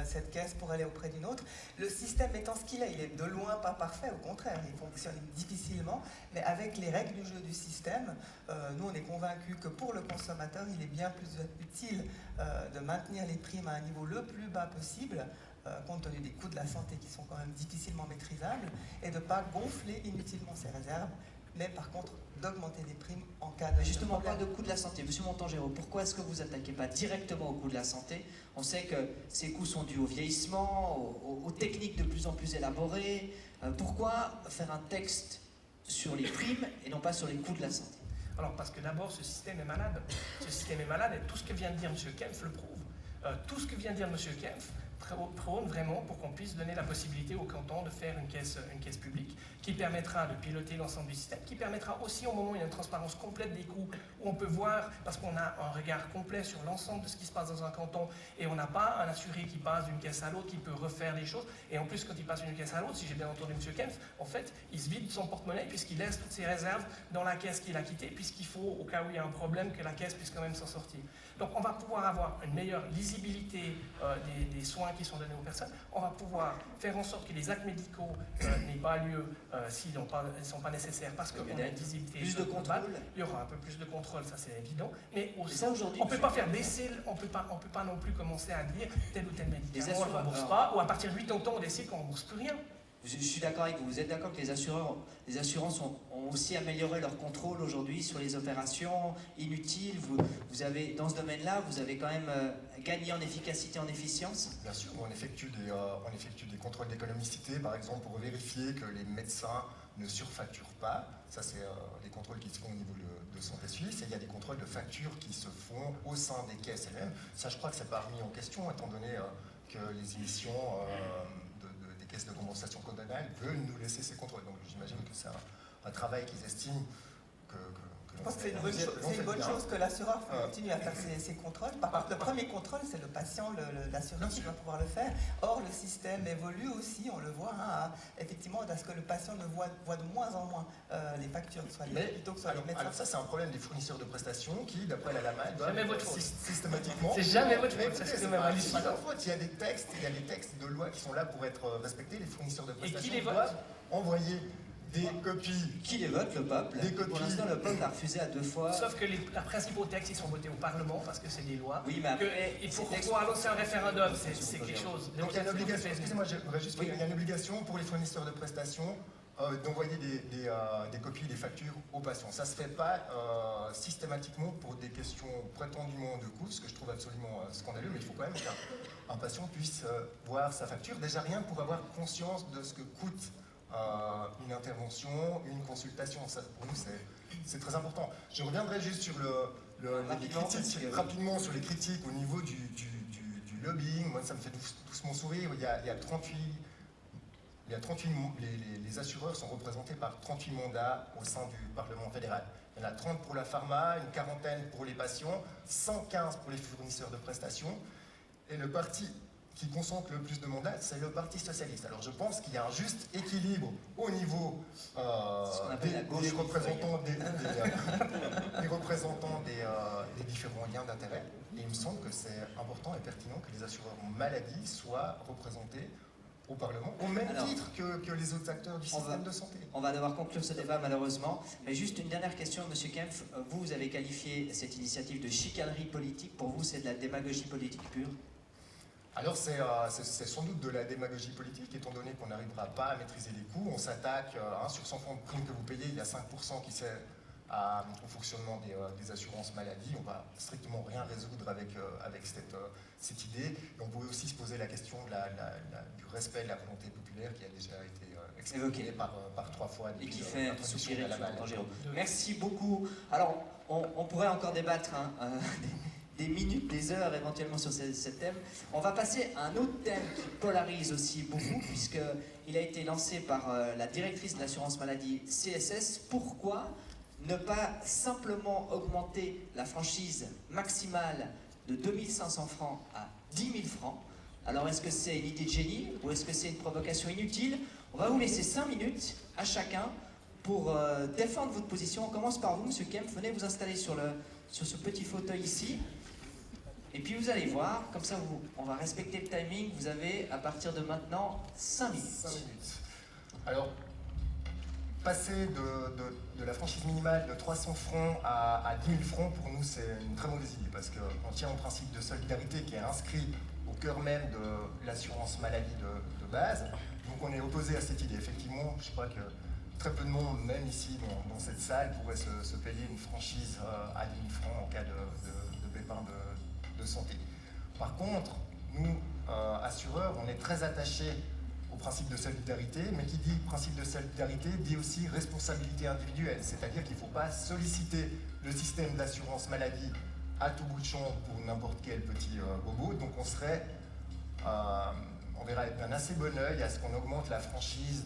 S10: cette caisse pour aller auprès d'une autre. Le système étant ce qu'il est, il est de loin pas parfait, au contraire, il fonctionne difficilement, mais avec les règles du jeu du système, nous on est convaincus que pour le consommateur, il est bien plus utile de maintenir les primes à un niveau le plus bas possible, compte tenu des coûts de la santé qui sont quand même difficilement maîtrisables, et de ne pas gonfler inutilement ces réserves, mais par contre d'augmenter les primes en cas de...
S1: Justement, on parle de coût de la santé. Monsieur Montangero, pourquoi est-ce que vous n'attaquez pas directement au coût de la santé? On sait que ces coûts sont dus au vieillissement, aux techniques de plus en plus élaborées. Pourquoi faire un texte sur les primes et non pas sur les coûts de la santé?
S8: Alors parce que d'abord, ce système est malade. Ce système est malade et tout ce que vient de dire M. Kempf le prouve. Tout ce que vient de dire M. Kempf prône vraiment pour qu'on puisse donner la possibilité au canton de faire une caisse publique qui permettra de piloter l'ensemble du système, qui permettra aussi au moment où il y a une transparence complète des coûts, où on peut voir, parce qu'on a un regard complet sur l'ensemble de ce qui se passe dans un canton, et on n'a pas un assuré qui passe d'une caisse à l'autre, qui peut refaire les choses, et en plus quand il passe d'une caisse à l'autre, si j'ai bien entendu M. Kempf, en fait, il se vide son porte-monnaie puisqu'il laisse toutes ses réserves dans la caisse qu'il a quittée, puisqu'il faut, au cas où il y a un problème, que la caisse puisse quand même s'en sortir. Donc on va pouvoir avoir une meilleure lisibilité des soins qui sont donnés aux personnes. On va pouvoir faire en sorte que les actes médicaux n'aient pas lieu s'ils ne sont pas nécessaires parce qu'on a une lisibilité.
S1: Plus de contrôle.
S8: Il y aura un peu plus de contrôle, ça c'est évident. Mais aussi,
S1: ça, aujourd'hui,
S8: on ne peut pas faire baisser, on peut pas non plus commencer à dire tel ou tel médicament on ne rembourse
S1: alors,
S8: pas, ou à partir de 80 ans on décide qu'on ne rembourse plus rien.
S1: Je suis d'accord avec vous. Vous êtes d'accord que les assurances ont aussi amélioré leur contrôle aujourd'hui sur les opérations inutiles. Vous avez, dans ce domaine-là, vous avez quand même gagné en efficacité, en efficience?
S9: Bien sûr, on effectue des contrôles d'économicité, par exemple, pour vérifier que les médecins ne surfacturent pas. Ça, c'est les contrôles qui se font au niveau de Santé Suisse. Et il y a des contrôles de factures qui se font au sein des caisses elles-mêmes. Ça, je crois que c'est pas remis en question, étant donné que les émissions des caisses de compensation condamnable veulent nous laisser ces contrôles. Donc j'imagine que c'est un travail qu'ils estiment que
S10: je pense que c'est une bonne chose que l'assureur continue à faire ces contrôles. Par contre, le premier contrôle, c'est le patient, l'assureur qui va pouvoir le faire. Or, le système évolue aussi, on le voit, effectivement, à ce que le patient ne voit de moins en moins les factures, soit les hôpitaux, soit les médecins.
S9: Alors ça, c'est un problème des fournisseurs de prestations qui, d'après la LAMA,
S8: doivent
S9: systématiquement...
S8: C'est jamais votre faute,
S9: c'est
S8: quand
S9: même
S8: même
S9: hallucinant. Il y a des textes de loi qui sont là pour être respectés. Les fournisseurs de prestations doivent envoyer des copies.
S1: Qui les vote? Le peuple.
S9: Des copies.
S1: Pour l'instant, le peuple a refusé à 2 fois.
S8: Sauf que les principaux textes, ils sont votés au Parlement parce que c'est des lois.
S1: Oui, mais après,
S8: il faut pouvoir lancer un référendum, c'est quelque chose.
S9: Donc il y a une obligation, excusez-moi, je voudrais juste dire, il y a une obligation pour les fournisseurs de prestations d'envoyer des copies des factures aux patients. Ça ne se fait pas systématiquement pour des questions prétendument de coût, ce que je trouve absolument scandaleux, mais il faut quand même qu'un patient puisse voir sa facture. Déjà rien pour avoir conscience de ce que coûte une intervention, une consultation. Ça, pour nous, c'est très important. Je reviendrai juste sur rapidement sur les critiques au niveau du lobbying. Moi, ça me fait doucement sourire. Il y a 38... les assureurs sont représentés par 38 mandats au sein du Parlement fédéral. Il y en a 30 pour la pharma, une quarantaine pour les patients, 115 pour les fournisseurs de prestations. Et le parti qui concentre le plus de mandats, c'est le Parti socialiste. Alors je pense qu'il y a un juste équilibre au niveau des représentants des différents liens d'intérêt. Et il me semble que c'est important et pertinent que les assureurs maladie soient représentés au Parlement, au même titre que les autres acteurs du système de santé.
S1: On va devoir conclure ce débat malheureusement, mais juste une dernière question, Monsieur Kempf. Vous avez qualifié cette initiative de chicanerie politique. Pour vous, c'est de la démagogie politique pure?
S9: Alors c'est sans doute de la démagogie politique, étant donné qu'on n'arrivera pas à maîtriser les coûts. On s'attaque, sur 100 francs de prime que vous payez, il y a 5% qui sert au fonctionnement des assurances maladie. On ne va strictement rien résoudre avec cette idée. Et on peut aussi se poser la question du respect de la volonté populaire qui a déjà été exprimée par 3 fois
S1: et qui fait soupirer
S9: la balle.
S1: Merci beaucoup. Alors, on pourrait encore débattre des minutes, des heures éventuellement sur ce thème. On va passer à un autre thème qui polarise aussi beaucoup, puisqu'il a été lancé par la directrice de l'assurance maladie CSS. Pourquoi ne pas simplement augmenter la franchise maximale de 2500 francs à 10 000 francs? Alors est-ce que c'est une idée de génie ou est-ce que c'est une provocation inutile? On va vous laisser 5 minutes à chacun pour défendre votre position. On commence par vous, Monsieur Kempf. Venez vous installer sur ce petit fauteuil ici. Et puis vous allez voir, comme ça on va respecter le timing. Vous avez à partir de maintenant 5 minutes.
S9: 5 minutes. Alors, passer de la franchise minimale de 300 francs à 10 000 francs, pour nous, c'est une très mauvaise idée, parce qu'on tient au principe de solidarité qui est inscrit au cœur même de l'assurance maladie de base. Donc on est opposé à cette idée. Effectivement, je crois que très peu de monde, même ici dans cette salle, pourrait se payer une franchise à 10 000 francs en cas de pépin de santé. Par contre, nous, assureurs, on est très attachés au principe de solidarité, mais qui dit principe de solidarité dit aussi responsabilité individuelle, c'est-à-dire qu'il ne faut pas solliciter le système d'assurance maladie à tout bout de champ pour n'importe quel petit bobo. Donc on verra d'un assez bon œil à ce qu'on augmente la franchise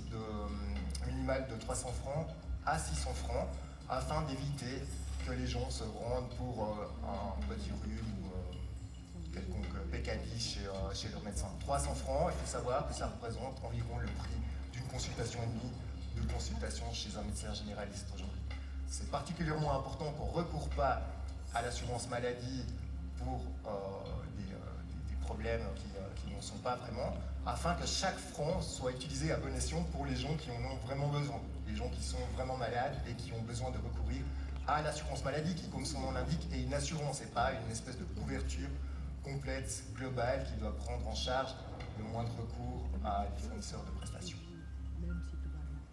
S9: minimale de 300 francs à 600 francs, afin d'éviter que les gens se rendent pour un petit rhume ou quelconque pécadille chez leur médecin. 300 francs, il faut savoir que ça représente environ le prix d'une consultation et demie de consultation chez un médecin généraliste aujourd'hui. C'est particulièrement important qu'on ne recourt pas à l'assurance maladie pour des problèmes qui n'en sont pas vraiment, afin que chaque franc soit utilisé à bon escient pour les gens qui en ont vraiment besoin, les gens qui sont vraiment malades et qui ont besoin de recourir à l'assurance maladie, qui, comme son nom l'indique, est une assurance et pas une espèce de couverture complète, globale, qui doit prendre en charge le moindre recours à des fournisseurs de prestations.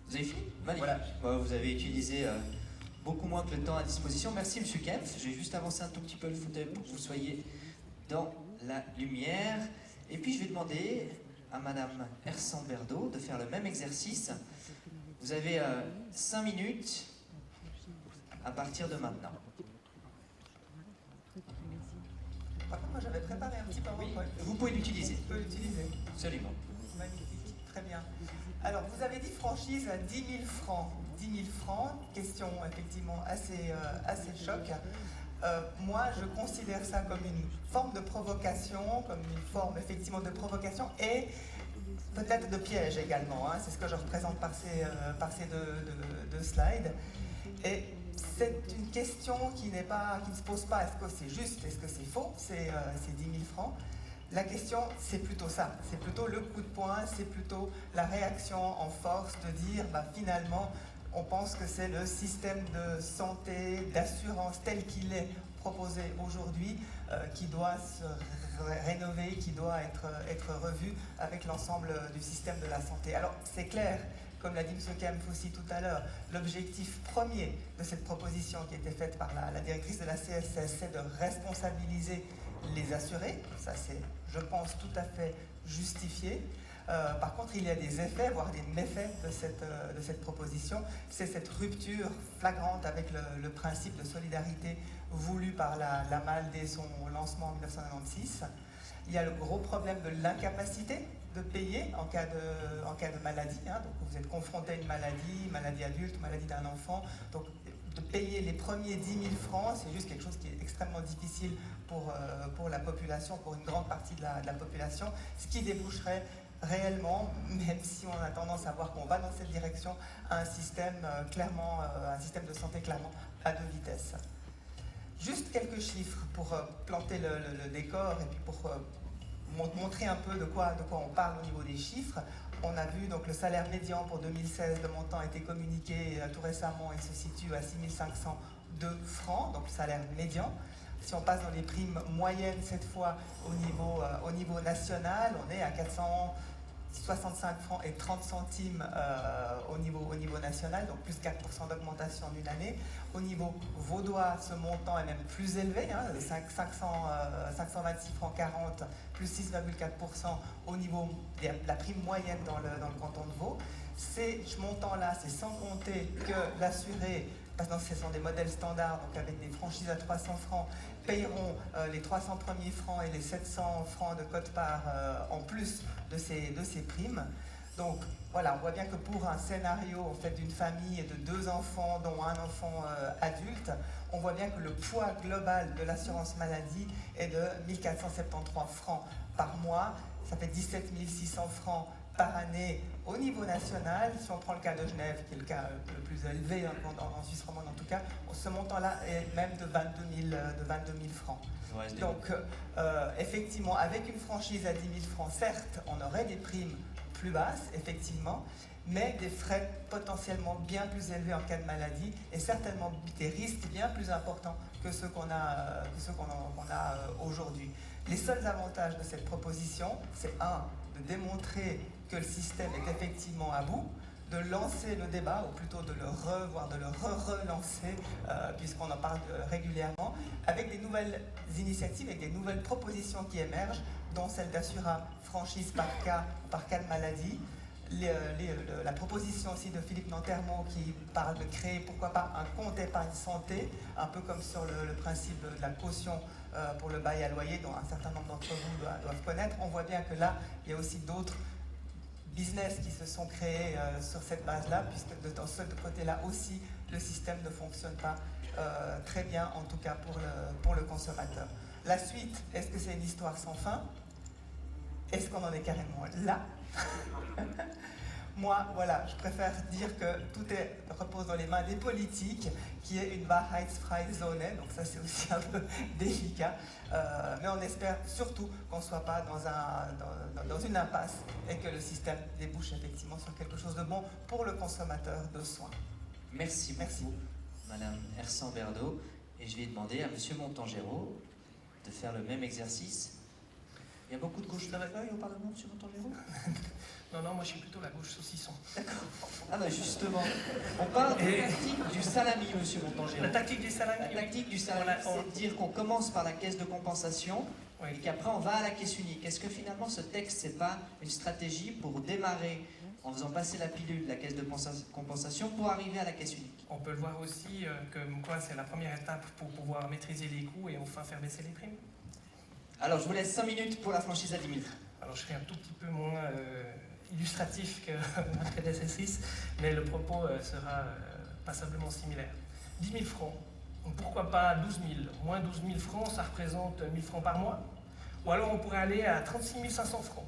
S1: Vous avez fini? Magnifique.
S9: Voilà.
S1: Vous avez utilisé beaucoup moins que le temps à disposition. Merci M. Kempf. Je vais juste avancer un tout petit peu le fauteuil pour que vous soyez dans la lumière. Et puis je vais demander à Madame Hersand-Berdo de faire le même exercice. Vous avez 5 minutes à partir de maintenant.
S10: Par contre, moi j'avais préparé un petit PowerPoint.
S1: Vous pouvez l'utiliser.
S10: Je peux l'utiliser.
S1: Absolument.
S10: Magnifique, très bien. Alors, vous avez dit franchise à 10 000 francs. 10 000 francs, question effectivement assez choc. Moi, je considère ça comme une forme de provocation, comme une forme effectivement de provocation et peut-être de piège également. Hein. C'est ce que je représente par ces deux slides. Et c'est une question qui ne se pose pas, est-ce que c'est juste, est-ce que c'est faux, c'est 10 000 francs. La question, c'est plutôt ça, c'est plutôt le coup de poing, c'est plutôt la réaction en force de dire, finalement, on pense que c'est le système de santé, d'assurance tel qu'il est proposé aujourd'hui qui doit se rénover, qui doit être revu avec l'ensemble du système de la santé. Alors, c'est clair, comme l'a dit M. Kempf aussi tout à l'heure, l'objectif premier de cette proposition qui a été faite par la directrice de la CSS, c'est de responsabiliser les assurés. Ça, c'est, je pense, tout à fait justifié. Par contre, il y a des effets, voire des méfaits de cette proposition. C'est cette rupture flagrante avec le principe de solidarité voulu par la MAL dès son lancement en 1996. Il y a le gros problème de l'incapacité de payer en cas de maladie. Hein. Donc, vous êtes confronté à une maladie adulte, maladie d'un enfant. Donc, de payer les premiers 10 000 francs, c'est juste quelque chose qui est extrêmement difficile pour la population, pour une grande partie de la population, ce qui déboucherait réellement, même si on a tendance à voir qu'on va dans cette direction, à un système de santé clairement à deux vitesses. Juste quelques chiffres pour planter le décor et puis pour montrer un peu de quoi on parle au niveau des chiffres. On a vu donc le salaire médian pour 2016, le montant a été communiqué tout récemment, il se situe à 6 502 francs, donc le salaire médian. Si on passe dans les primes moyennes cette fois au niveau national, on est à 465 francs et 30 centimes au niveau national, donc plus 4% d'augmentation en une année. Au niveau vaudois, ce montant est même plus élevé, 526 francs 40, plus 6,4% au niveau de la prime moyenne dans le canton de Vaud. Ces montants-là, c'est sans compter que l'assuré, parce que ce sont des modèles standards, donc avec des franchises à 300 francs, payeront les 300 premiers francs et les 700 francs de quote-part en plus de ces primes. Donc voilà, on voit bien que pour un scénario en fait, d'une famille de 2 enfants, dont un enfant adulte, on voit bien que le poids global de l'assurance maladie est de 1 473 francs par mois. Ça fait 17 600 francs par année au niveau national. Si on prend le cas de Genève, qui est le cas le plus élevé en Suisse romande en tout cas, ce montant-là est même de 22 000 francs. Donc effectivement, avec une franchise à 10 000 francs, certes, on aurait des primes plus basses, effectivement, mais des frais potentiellement bien plus élevés en cas de maladie et certainement des risques bien plus importants que ceux qu'on a aujourd'hui. Les seuls avantages de cette proposition, c'est de démontrer que le système est effectivement à bout, de lancer le débat, ou plutôt de le relancer, puisqu'on en parle régulièrement, avec des nouvelles initiatives, avec des nouvelles propositions qui émergent, dont celle d'Assura franchise par cas de maladie. La proposition aussi de Philippe Nantermont qui parle de créer, pourquoi pas, un compte épargne santé, un peu comme sur le principe de la caution pour le bail à loyer, dont un certain nombre d'entre vous doivent connaître. On voit bien que là, il y a aussi d'autres business qui se sont créés sur cette base-là, puisque de ce côté-là aussi, le système ne fonctionne pas très bien, en tout cas pour le consommateur. La suite, est-ce que c'est une histoire sans fin? Est-ce qu'on en est carrément là? Moi, voilà, je préfère dire que tout repose dans les mains des politiques, qui est une Wahrheitsfreie Zone, donc ça c'est aussi un peu délicat. Mais on espère surtout qu'on ne soit pas dans une impasse et que le système débouche effectivement sur quelque chose de bon pour le consommateur de soins.
S1: Merci beaucoup, Madame Hersant-Berdo. Et je vais demander à Monsieur Montangero de faire le même exercice. Il y a beaucoup de gauche travail au Parlement, Monsieur Montangero?
S8: Non, moi je suis plutôt la gauche saucisson.
S1: D'accord. Ah ben justement, on parle de la tactique du salami, Monsieur Montangero.
S8: La tactique du salami.
S1: La tactique du salami, c'est de dire qu'on commence par la caisse de compensation et qu'après on va à la caisse unique. Est-ce que finalement ce texte, c'est pas une stratégie pour démarrer en faisant passer la pilule, la caisse de compensation, pour arriver à la caisse unique?
S8: On peut le voir aussi comme quoi c'est la première étape pour pouvoir maîtriser les coûts et enfin faire baisser les primes.
S1: Alors je vous laisse 5 minutes pour la franchise à 10 000.
S8: Alors je serai un tout petit peu moins illustratif que ma prédécessrice, mais le propos sera passablement similaire. 10 000 francs, pourquoi pas 12 000? Moins 12 000 francs, ça représente 1 000 francs par mois. Ou alors on pourrait aller à 36 500 francs.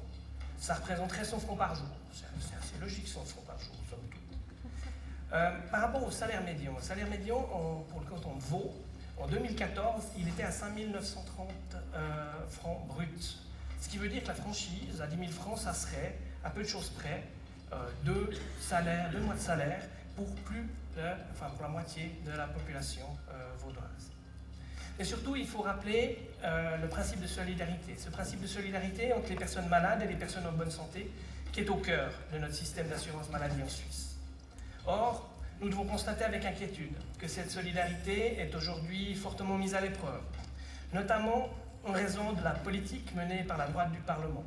S8: Ça représenterait 100 francs par jour. C'est assez logique, 100 francs par jour, somme toute. Par rapport au salaire médian, pour le canton de Vaud, en 2014, il était à 5 930 francs bruts. Ce qui veut dire que la franchise, à 10 000 francs, ça serait, à peu de choses près, 2 mois de salaire pour la moitié de la population vaudoise. Et surtout, il faut rappeler le principe de solidarité. Ce principe de solidarité entre les personnes malades et les personnes en bonne santé, qui est au cœur de notre système d'assurance maladie en Suisse. Or, nous devons constater avec inquiétude que cette solidarité est aujourd'hui fortement mise à l'épreuve, notamment en raison de la politique menée par la droite du Parlement.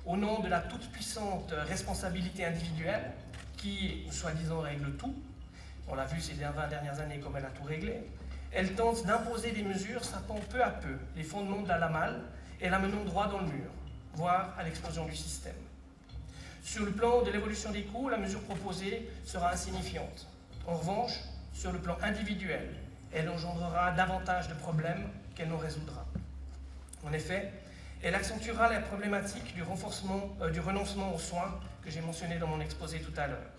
S8: Au nom de la toute-puissante responsabilité individuelle, qui, soi-disant, règle tout, on l'a vu ces 20 dernières années comme elle a tout réglé, elle tente d'imposer des mesures sapant peu à peu les fondements de la LAMAL et la menant droit dans le mur, voire à l'explosion du système. Sur le plan de l'évolution des coûts, la mesure proposée sera insignifiante. En revanche, sur le plan individuel, elle engendrera davantage de problèmes qu'elle n'en résoudra. En effet, elle accentuera la problématique du renoncement aux soins que j'ai mentionné dans mon exposé tout à l'heure.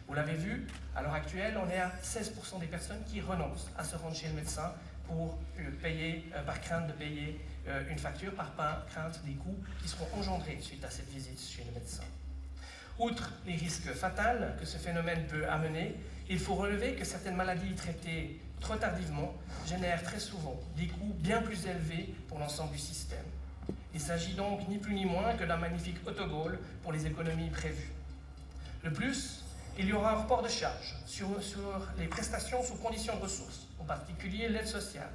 S8: Vous l'avez vu, à l'heure actuelle, on est à 16% des personnes qui renoncent à se rendre chez le médecin pour par crainte de payer une facture, par crainte des coûts qui seront engendrés suite à cette visite chez le médecin. Outre les risques fatals que ce phénomène peut amener, il faut relever que certaines maladies traitées trop tardivement génèrent très souvent des coûts bien plus élevés pour l'ensemble du système. Il s'agit donc ni plus ni moins que d'un magnifique autogol pour les économies prévues. De plus, il y aura un report de charge sur les prestations sous conditions de ressources, en particulier l'aide sociale,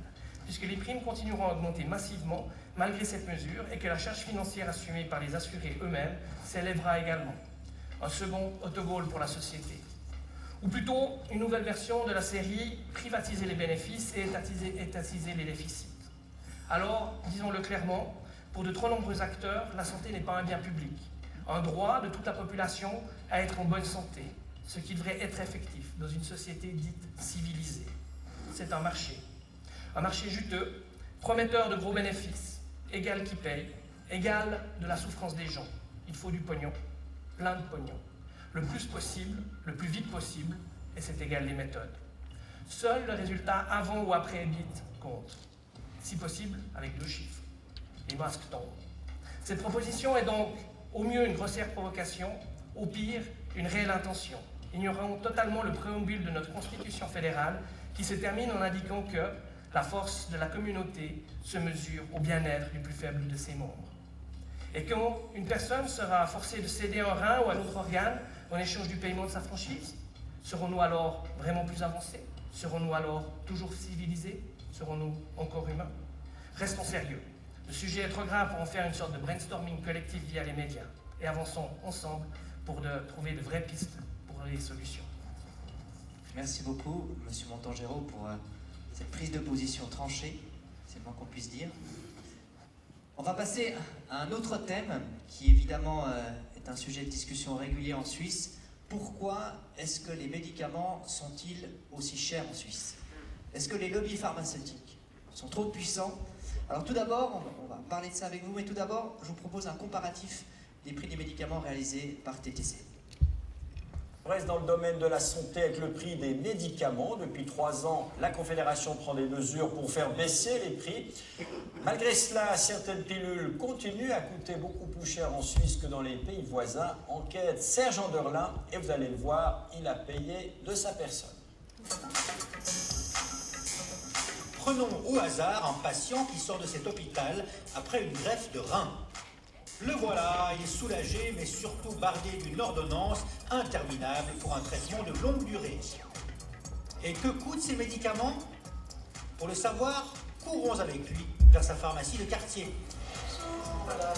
S8: puisque les primes continueront à augmenter massivement malgré cette mesure et que la charge financière assumée par les assurés eux-mêmes s'élèvera également. Un second autogol pour la société. Ou plutôt une nouvelle version de la série « Privatiser les bénéfices et étatiser les déficits ». Alors, disons-le clairement, pour de trop nombreux acteurs, la santé n'est pas un bien public, un droit de toute la population à être en bonne santé, ce qui devrait être effectif dans une société dite civilisée. C'est un marché juteux, prometteur de gros bénéfices, égal qui paye, égal de la souffrance des gens. Il faut du pognon, plein de pognon, le plus possible, le plus vite possible, et c'est égal les méthodes. Seul le résultat avant ou après EBIT compte, si possible avec 2 chiffres. Les masques tombent. Cette proposition est donc au mieux une grossière provocation, au pire une réelle intention, ignorant totalement le préambule de notre Constitution fédérale qui se termine en indiquant que la force de la communauté se mesure au bien-être du plus faible de ses membres. Et quand une personne sera forcée de céder un rein ou un autre organe en échange du paiement de sa franchise, serons-nous alors vraiment plus avancés? Serons-nous alors toujours civilisés? Serons-nous encore humains? Restons sérieux. Le sujet est trop grave pour en faire une sorte de brainstorming collectif via les médias. Et avançons ensemble pour trouver de vraies pistes pour les solutions.
S1: Merci beaucoup, Monsieur Montangero, pour cette prise de position tranchée, c'est le moins qu'on puisse dire. On va passer à un autre thème qui évidemment est un sujet de discussion régulier en Suisse. Pourquoi est-ce que les médicaments sont-ils aussi chers en Suisse? Est-ce que les lobbies pharmaceutiques sont trop puissants? Alors tout d'abord, on va parler de ça avec vous, mais tout d'abord, je vous propose un comparatif des prix des médicaments réalisés par TTC.
S11: On reste dans le domaine de la santé avec le prix des médicaments. Depuis 3 ans, la Confédération prend des mesures pour faire baisser les prix. Malgré cela, certaines pilules continuent à coûter beaucoup plus cher en Suisse que dans les pays voisins. Enquête Serge Anderlin, et vous allez le voir, il a payé de sa personne.
S12: Prenons au hasard un patient qui sort de cet hôpital après une greffe de rein. Le voilà, il est soulagé, mais surtout bardé d'une ordonnance interminable pour un traitement de longue durée. Et que coûtent ces médicaments? Pour le savoir, courons avec lui vers sa pharmacie de quartier.
S13: Voilà.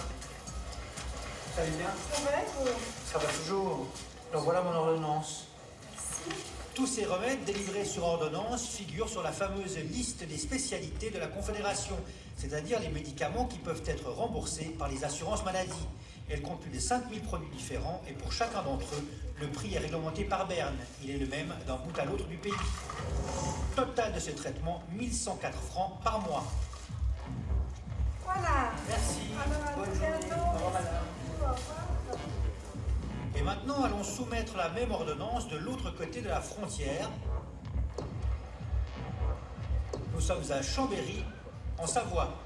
S13: Ça va bien?
S12: Ça va, ça va toujours. Alors voilà mon ordonnance.
S13: Merci.
S12: Tous ces remèdes délivrés sur ordonnance figurent sur la fameuse liste des spécialités de la Confédération, c'est-à-dire les médicaments qui peuvent être remboursés par les assurances maladie. Elle compte plus de 5000 produits différents et pour chacun d'entre eux, le prix est réglementé par Berne. Il est le même d'un bout à l'autre du pays. Total de ce traitement, 1104 francs par mois.
S13: Voilà.
S12: Merci. Bonne journée. Au revoir, madame. Et maintenant, allons soumettre la même ordonnance de l'autre côté de la frontière. Nous sommes à Chambéry, en Savoie.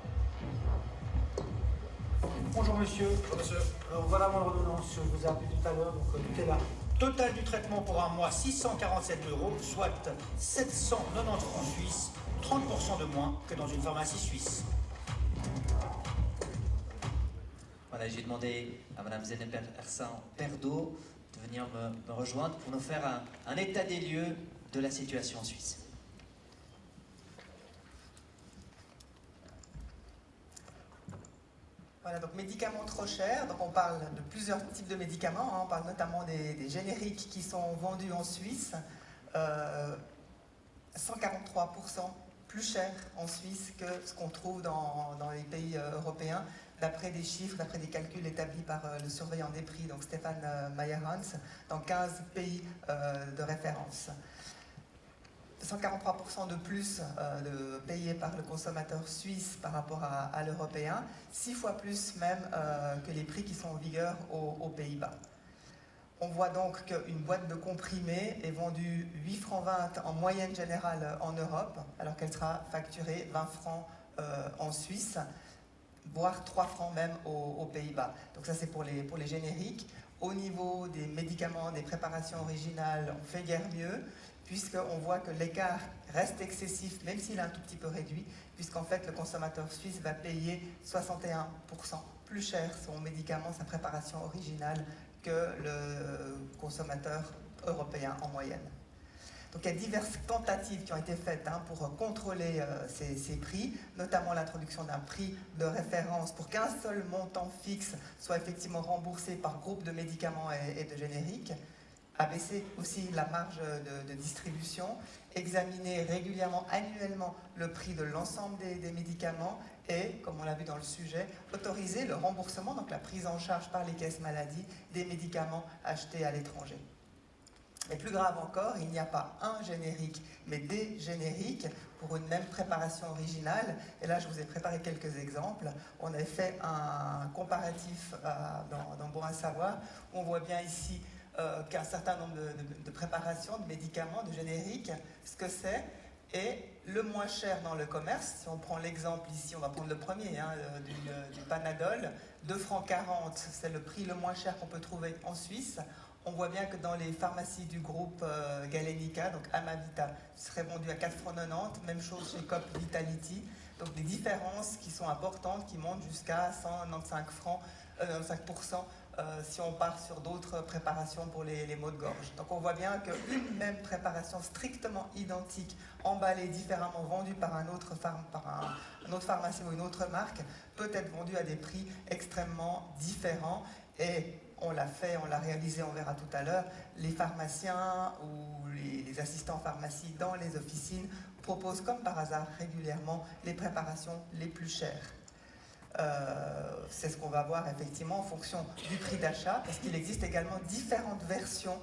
S12: Bonjour monsieur.
S14: Bonjour monsieur.
S12: Alors, voilà mon ordonnance, je vous ai appelé tout à l'heure, donc tout est là. Total du traitement pour un mois, 647 €, soit 790 francs suisses, 30% de moins que dans une pharmacie suisse.
S1: Voilà, j'ai demandé à Mme Zéné-Persin-Perdo de venir me rejoindre pour nous faire un état des lieux de la situation en Suisse.
S10: Voilà, donc médicaments trop chers, donc on parle de plusieurs types de médicaments, hein. On parle notamment des génériques qui sont vendus en Suisse, 143% plus cher en Suisse que ce qu'on trouve dans les pays européens, d'après des chiffres, d'après des calculs établis par le surveillant des prix, donc Stéphane Meyerhans, dans 15 pays de référence. 143% de plus payé par le consommateur suisse par rapport à l'européen, 6 fois plus même que les prix qui sont en vigueur aux Pays-Bas. On voit donc qu'une boîte de comprimés est vendue 8,20 francs en moyenne générale en Europe, alors qu'elle sera facturée 20 francs en Suisse, voire 3 francs même aux Pays-Bas. Donc ça c'est pour les génériques. Au niveau des médicaments, des préparations originales, on fait guère mieux, puisqu'on voit que l'écart reste excessif, même s'il est un tout petit peu réduit, puisqu'en fait le consommateur suisse va payer 61% plus cher son médicament, sa préparation originale, que le consommateur européen en moyenne. Donc il y a diverses tentatives qui ont été faites pour contrôler ces prix, notamment l'introduction d'un prix de référence pour qu'un seul montant fixe soit effectivement remboursé par groupe de médicaments et de génériques, abaisser aussi la marge de distribution, examiner régulièrement, annuellement, le prix de l'ensemble des médicaments et, comme on l'a vu dans le sujet, autoriser le remboursement, donc la prise en charge par les caisses maladies, des médicaments achetés à l'étranger. Et plus grave encore, il n'y a pas un générique, mais des génériques pour une même préparation originale. Et là, je vous ai préparé quelques exemples. On a fait un comparatif dans Bon à savoir, où on voit bien ici qu'un certain nombre de préparations, de médicaments, de génériques, ce que c'est, et le moins cher dans le commerce. Si on prend l'exemple ici, on va prendre le premier, du Panadol, 2,40 francs, c'est le prix le moins cher qu'on peut trouver en Suisse. On voit bien que dans les pharmacies du groupe Galenica, donc Amavita, ce serait vendu à 4,90 francs, même chose chez Coop Vitality. Donc des différences qui sont importantes, qui montent jusqu'à 195 francs, 95%, si on part sur d'autres préparations pour les maux de gorge. Donc on voit bien qu'une même préparation strictement identique, emballée différemment, vendue par un autre pharmacien ou une autre marque, peut être vendue à des prix extrêmement différents. Et on l'a fait, on l'a réalisé, on verra tout à l'heure, les pharmaciens ou les assistants pharmacie dans les officines proposent comme par hasard régulièrement les préparations les plus chères. C'est ce qu'on va voir effectivement en fonction du prix d'achat, parce qu'il existe également différentes versions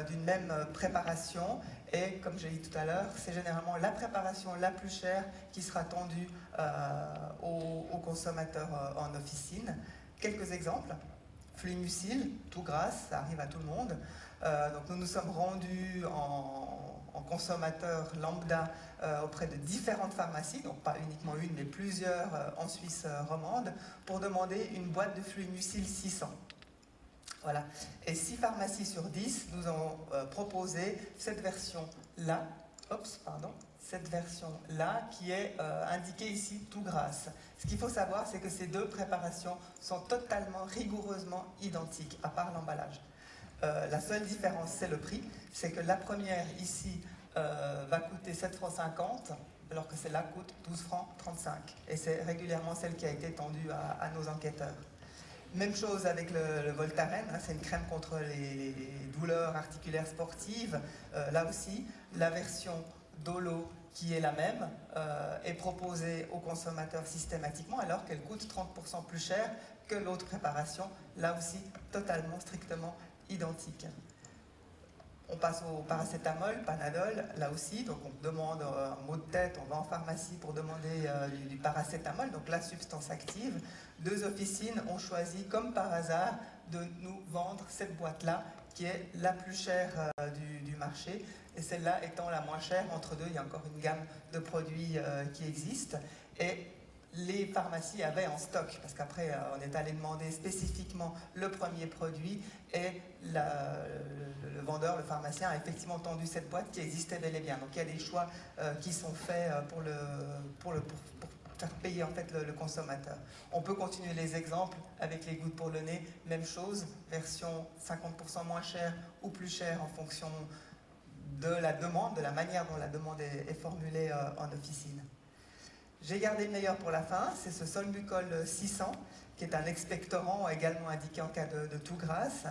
S10: d'une même préparation, et comme j'ai dit tout à l'heure, c'est généralement la préparation la plus chère qui sera tendue aux consommateurs en officine. Quelques exemples. Fluimucil, tout grasse, ça arrive à tout le monde. Donc nous nous sommes rendus en consommateurs lambda auprès de différentes pharmacies, donc pas uniquement une, mais plusieurs en Suisse romande, pour demander une boîte de Fluimucil 600. Voilà. Et 6 pharmacies sur 10 nous ont proposé cette version-là, cette version-là qui est indiquée ici tout grasse. Ce qu'il faut savoir, c'est que ces deux préparations sont totalement, rigoureusement identiques, à part l'emballage. La seule différence, c'est le prix. C'est que la première, ici, va coûter 7,50 francs, alors que celle-là coûte 12,35 francs. Et c'est régulièrement celle qui a été tendue à nos enquêteurs. Même chose avec le Voltaren, hein, c'est une crème contre les douleurs articulaires sportives. Là aussi, la version Dolo, qui est la même, est proposée aux consommateurs systématiquement, alors qu'elle coûte 30% plus cher que l'autre préparation, là aussi totalement, strictement identique. On passe au paracétamol, Panadol, là aussi, donc on demande un mot de tête, on va en pharmacie pour demander du paracétamol, donc la substance active. 2 officines ont choisi, comme par hasard, de nous vendre cette boîte-là, qui est la plus chère du marché, et celle-là étant la moins chère. Entre deux, il y a encore une gamme de produits qui existe, et les pharmacies avaient en stock, parce qu'après on est allé demander spécifiquement le premier produit, et le vendeur, le pharmacien a effectivement tendu cette boîte qui existait bel et bien. Donc il y a des choix qui sont faits pour faire payer en fait le consommateur. On peut continuer les exemples avec les gouttes pour le nez, même chose, version 50% moins chère ou plus chère en fonction de la demande, de la manière dont la demande est formulée en officine. J'ai gardé le meilleur pour la fin, c'est ce Solbucol 600, qui est un expectorant également indiqué en cas de toux grasse.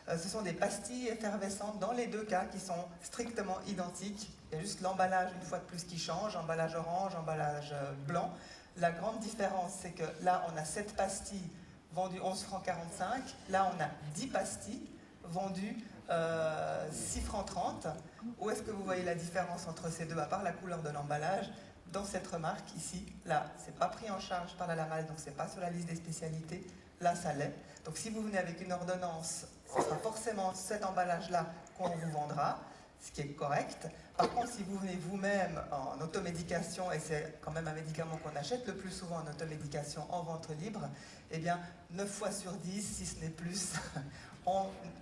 S10: Ce sont des pastilles effervescentes dans les deux cas qui sont strictement identiques. Il y a juste l'emballage une fois de plus qui change, emballage orange, emballage blanc. La grande différence, c'est que là, on a 7 pastilles vendues 11,45 francs. Là, on a 10 pastilles vendues 6,30 francs. Où est-ce que vous voyez la différence entre ces deux, à part la couleur de l'emballage? Dans cette remarque ici, là, c'est pas pris en charge par la LAMAL, donc c'est pas sur la liste des spécialités. Là, ça l'est. Donc si vous venez avec une ordonnance, ce sera forcément cet emballage-là qu'on vous vendra, ce qui est correct. Par contre, si vous venez vous-même en automédication, et c'est quand même un médicament qu'on achète le plus souvent en automédication en vente libre, eh bien, 9 fois sur 10, si ce n'est plus,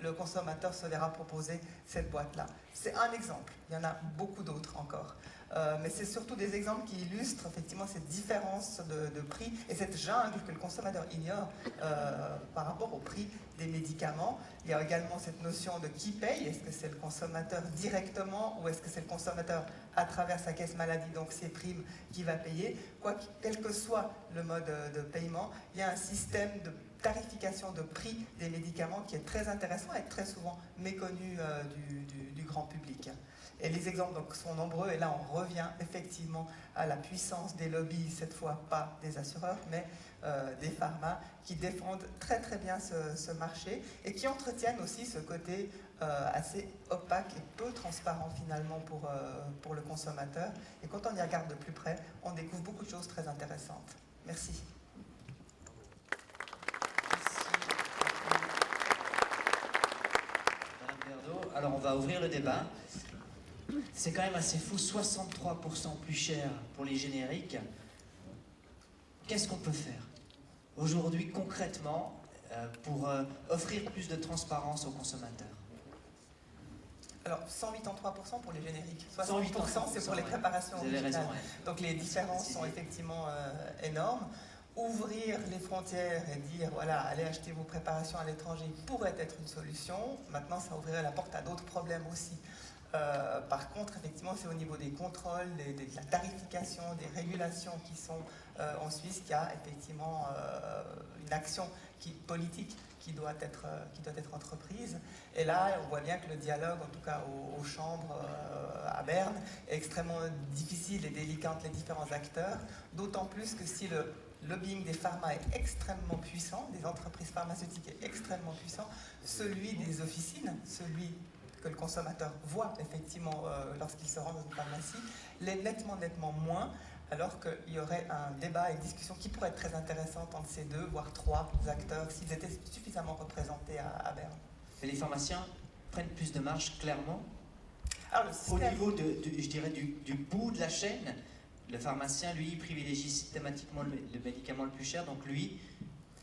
S10: le consommateur se verra proposer cette boîte-là. C'est un exemple, il y en a beaucoup d'autres encore. Mais c'est surtout des exemples qui illustrent effectivement cette différence de prix et cette jungle que le consommateur ignore par rapport au prix des médicaments. Il y a également cette notion de qui paye. Est-ce que c'est le consommateur directement ou est-ce que c'est le consommateur à travers sa caisse maladie, donc ses primes, qui va payer? Quel que soit le mode de paiement, il y a un système de tarification de prix des médicaments qui est très intéressant et très souvent méconnu du grand public. Et les exemples donc, sont nombreux, et là on revient effectivement à la puissance des lobbies, cette fois pas des assureurs, mais des pharmas qui défendent très très bien ce marché et qui entretiennent aussi ce côté assez opaque et peu transparent finalement pour le consommateur. Et quand on y regarde de plus près, on découvre beaucoup de choses très intéressantes. Merci.
S1: Alors on va ouvrir le débat. C'est quand même assez fou, 63% plus cher pour les génériques. Qu'est-ce qu'on peut faire aujourd'hui concrètement pour offrir plus de transparence aux consommateurs?
S10: Alors 183% pour les génériques,
S1: 108%,
S10: 60% c'est pour les préparations originales.
S1: Raison, ouais.
S10: Donc les différences sont effectivement énormes. Ouvrir les frontières et dire, voilà, allez acheter vos préparations à l'étranger pourrait être une solution. Maintenant, ça ouvrirait la porte à d'autres problèmes aussi. Par contre, effectivement, c'est au niveau des contrôles, de la tarification, des régulations qui sont en Suisse qu'il y a effectivement une action politique qui doit être entreprise. Et là, on voit bien que le dialogue, en tout cas aux chambres à Berne, est extrêmement difficile et délicat entre les différents acteurs, d'autant plus que si le lobbying des pharma est extrêmement puissant, des entreprises pharmaceutiques est extrêmement puissant, celui des officines, celui que le consommateur voit effectivement lorsqu'il se rend dans une pharmacie, l'est nettement moins. alors qu'il y aurait un débat et une discussion qui pourrait être très intéressante entre ces 2, voire 3 acteurs, s'ils étaient suffisamment représentés à Berne.
S1: Et les pharmaciens prennent plus de marge, clairement.
S10: Alors, le système...
S1: Au niveau, je dirais, du bout de la chaîne, le pharmacien, lui, privilégie systématiquement le médicament le plus cher, donc lui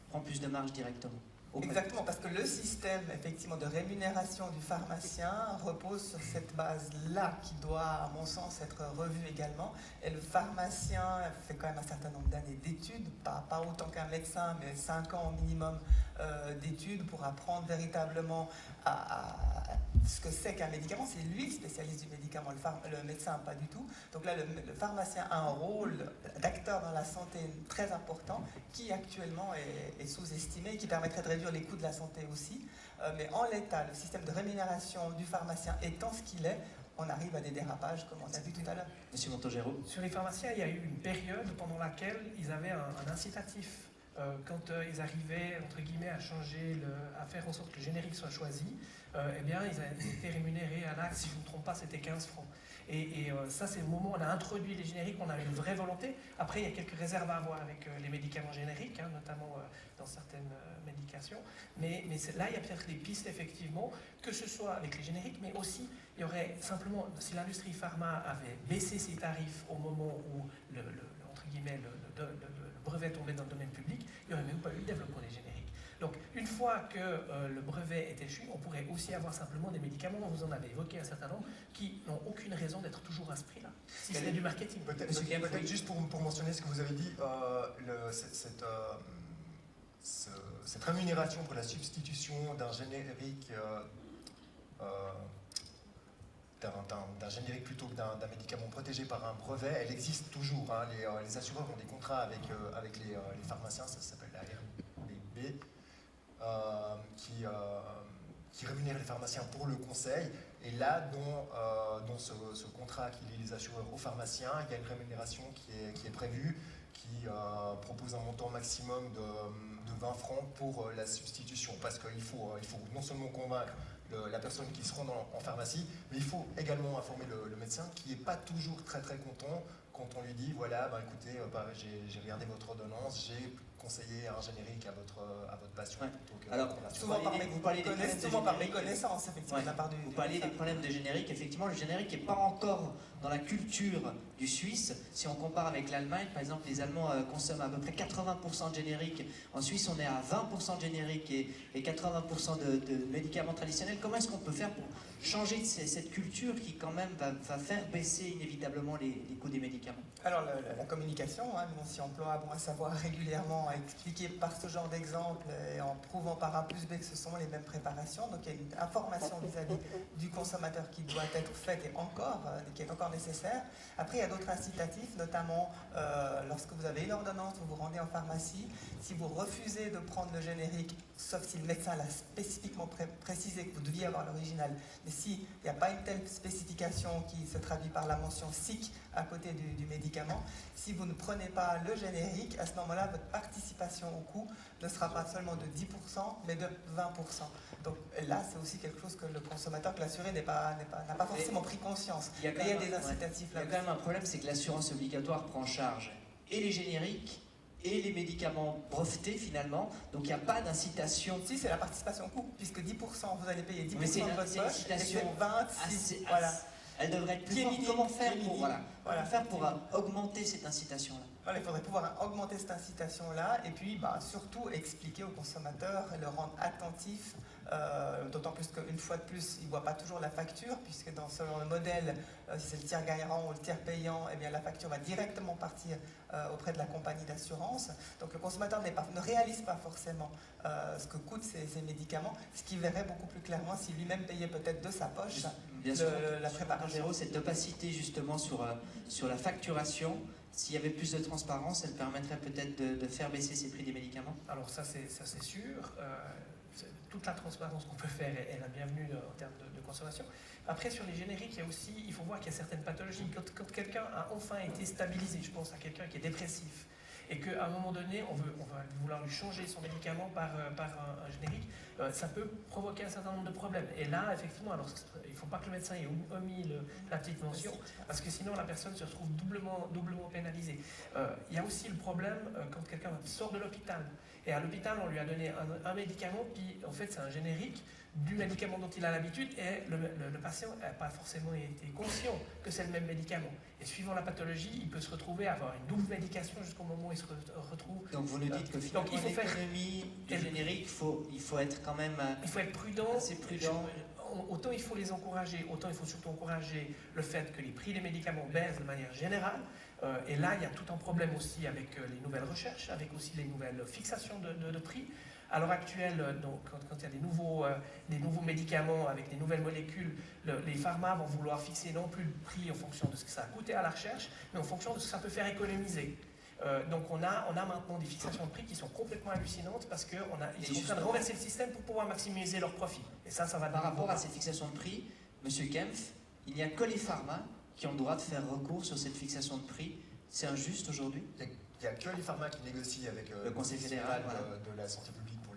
S1: prend plus de marge directement.
S10: Exactement, parce que le système effectivement de rémunération du pharmacien repose sur cette base-là qui doit, à mon sens, être revue également. Et le pharmacien fait quand même un certain nombre d'années d'études, pas autant qu'un médecin, mais 5 ans au minimum d'études pour apprendre véritablement à ce que c'est qu'un médicament. C'est lui le spécialiste du médicament, le médecin pas du tout. Donc là, le pharmacien a un rôle d'acteur dans la santé très important qui actuellement est sous-estimé et qui permettrait de réduire les coûts de la santé aussi. Mais en l'état, le système de rémunération du pharmacien étant ce qu'il est, on arrive à des dérapages, comme on a vu tout à l'heure.
S1: Monsieur Montogero.
S8: Sur les pharmaciens, il y a eu une période pendant laquelle ils avaient un incitatif. Quand ils arrivaient, entre guillemets, à faire en sorte que le générique soit choisi, eh bien, ils étaient rémunérés à l'acte, si je ne me trompe pas, c'était 15 francs. Et ça, c'est le moment où on a introduit les génériques, on a une vraie volonté. Après, il y a quelques réserves à avoir avec les médicaments génériques, notamment dans certaines médications. Mais là, il y a peut-être des pistes, effectivement, que ce soit avec les génériques, mais aussi, il y aurait simplement, si l'industrie pharma avait baissé ses tarifs au moment où, entre guillemets, le brevet tombait dans le domaine public, il n'y aurait même pas eu le développement des génériques. Donc, une fois que le brevet est échu, on pourrait aussi avoir simplement des médicaments, vous en avez évoqué un certain nombre, qui n'ont aucune raison d'être toujours à ce prix-là, si c'est du marketing.
S9: Peut-être juste pour mentionner ce que vous avez dit, cette rémunération pour la substitution d'un générique d'un générique plutôt que d'un médicament protégé par un brevet, elle existe toujours. Hein. Les assureurs ont des contrats avec les pharmaciens, ça s'appelle la RBB, qui rémunère les pharmaciens pour le conseil. Et là, dans ce contrat qui lie les assureurs aux pharmaciens, il y a une rémunération qui est prévue, qui propose un montant maximum de 20 francs pour la substitution. Parce qu'il faut non seulement convaincre la personne qui se rend en pharmacie, mais il faut également informer le médecin qui n'est pas toujours très très content quand on lui dit voilà, écoutez, j'ai regardé votre ordonnance, j'ai conseillé un générique à votre patient.
S1: Ouais.
S9: Plutôt que
S1: alors, vous parlez des problèmes
S10: souvent par méconnaissance, effectivement, de la part du
S1: vous parlez des problèmes de générique. Effectivement, le générique n'est pas encore dans la culture du Suisse. Si on compare avec l'Allemagne, par exemple, les Allemands consomment à peu près 80% de générique. En Suisse, on est à 20% de générique et 80% de médicaments traditionnels. Comment est-ce qu'on peut faire pour changer cette culture qui, quand même, va faire baisser inévitablement les coûts des médicaments?
S10: Alors, la communication, nous on s'y emploie, à savoir régulièrement, à expliquer par ce genre d'exemple et en prouvant par A plus B que ce sont les mêmes préparations. Donc, il y a une information vis-à-vis du consommateur qui doit être faite et qui est encore nécessaire. Après, il y a d'autres incitatifs, notamment lorsque vous avez une ordonnance, vous vous rendez en pharmacie. Si vous refusez de prendre le générique, sauf si le médecin l'a spécifiquement précisé que vous deviez avoir l'original, mais s'il n'y a pas une telle spécification qui se traduit par la mention SIC à côté du médicament, si vous ne prenez pas le générique, à ce moment-là, votre participation au coût ne sera pas seulement de 10%, mais de 20%. Donc là, c'est aussi quelque chose que le consommateur, que l'assuré n'a pas forcément pris conscience. Il y a des incitatifs là.
S1: Il y a quand même un problème, c'est que l'assurance obligatoire prend en charge et les génériques et les médicaments brevetés finalement, donc il n'y a pas d'incitation.
S10: Si, c'est la participation au coût, puisque 10%, vous allez payer 10%
S1: de votre poche, et c'est 26%. Voilà. Elle devrait être plus forte. Comment faire pour augmenter cette incitation-là?
S10: Voilà, il faudrait pouvoir augmenter cette incitation-là et puis surtout expliquer au consommateur et le rendre attentif, d'autant plus qu'une fois de plus, il ne voit pas toujours la facture, puisque selon le modèle, si c'est le tiers gagnant ou le tiers payant, eh bien, la facture va directement partir auprès de la compagnie d'assurance. Donc le consommateur ne réalise pas forcément ce que coûtent ces médicaments, ce qu'il verrait beaucoup plus clairement si lui-même payait peut-être de sa poche la préparation.
S1: Cette opacité justement sur la facturation, s'il y avait plus de transparence, elle permettrait peut-être de faire baisser ces prix des médicaments?
S8: Alors ça c'est sûr. Toute la transparence qu'on peut faire est la bienvenue en termes de consommation. Après, sur les génériques, il faut voir qu'il y a certaines pathologies. Quand quelqu'un a enfin été stabilisé, je pense à quelqu'un qui est dépressif, et qu'à un moment donné, on va vouloir lui changer son médicament par un générique, ça peut provoquer un certain nombre de problèmes. Et là, effectivement, alors, il ne faut pas que le médecin ait omis la petite mention, parce que sinon la personne se retrouve doublement pénalisée. Il y a aussi le problème quand quelqu'un sort de l'hôpital. Et à l'hôpital, on lui a donné un médicament, puis en fait, c'est un générique du médicament dont il a l'habitude, et le patient n'a pas forcément été conscient que c'est le même médicament. Et suivant la pathologie, il peut se retrouver à avoir une double médication jusqu'au moment où il se retrouve.
S1: Donc vous nous dites que finalement,
S8: il faut
S1: l'économie du générique, il faut être quand même...
S8: Il faut être prudent.
S1: Assez prudent.
S8: Autant il faut les encourager, autant il faut surtout encourager le fait que les prix des médicaments baissent de manière générale. Et là, il y a tout un problème aussi avec les nouvelles recherches, avec aussi les nouvelles fixations de prix. À l'heure actuelle, donc, quand il y a des nouveaux médicaments avec des nouvelles molécules, les pharma vont vouloir fixer non plus le prix en fonction de ce que ça a coûté à la recherche, mais en fonction de ce que ça peut faire économiser. Donc on a maintenant des fixations de prix qui sont complètement hallucinantes parce qu'ils sont en train de renverser le système pour pouvoir maximiser leurs profits. Et ça va...
S1: Par rapport à ces fixations de prix, M. Kempf, il n'y a que les pharma qui ont le droit de faire recours sur cette fixation de prix. C'est injuste aujourd'hui?
S9: Il n'y a que les pharma qui négocient avec
S1: le Conseil fédéral
S9: de la santé publique pour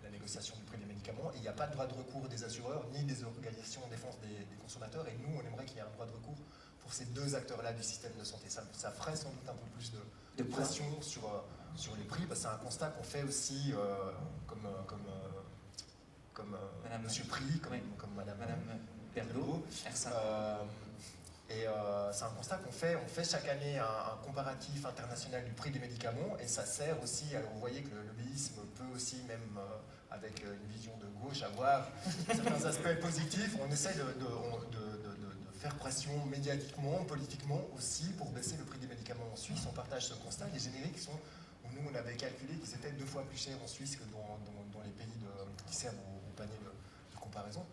S9: la négociation du prix des médicaments. Et il n'y a pas de droit de recours des assureurs ni des organisations de défense des consommateurs. Et nous, on aimerait qu'il y ait un droit de recours pour ces deux acteurs-là du système de santé. Ça ferait sans doute un peu plus de pression sur les prix. C'est un constat qu'on fait aussi comme Monsieur Prix, comme Madame
S1: Berdo.
S9: Et c'est un constat qu'on fait. On fait chaque année un comparatif international du prix des médicaments et ça sert aussi. Alors vous voyez que le lobbyisme peut aussi, même avec une vision de gauche, avoir certains aspects positifs. On essaie de faire pression médiatiquement, politiquement aussi pour baisser le prix des médicaments en Suisse. On partage ce constat. Les génériques sont, nous on avait calculé qu'ils étaient 2 fois plus chers en Suisse que dans les pays qui servent au panier de comparaison.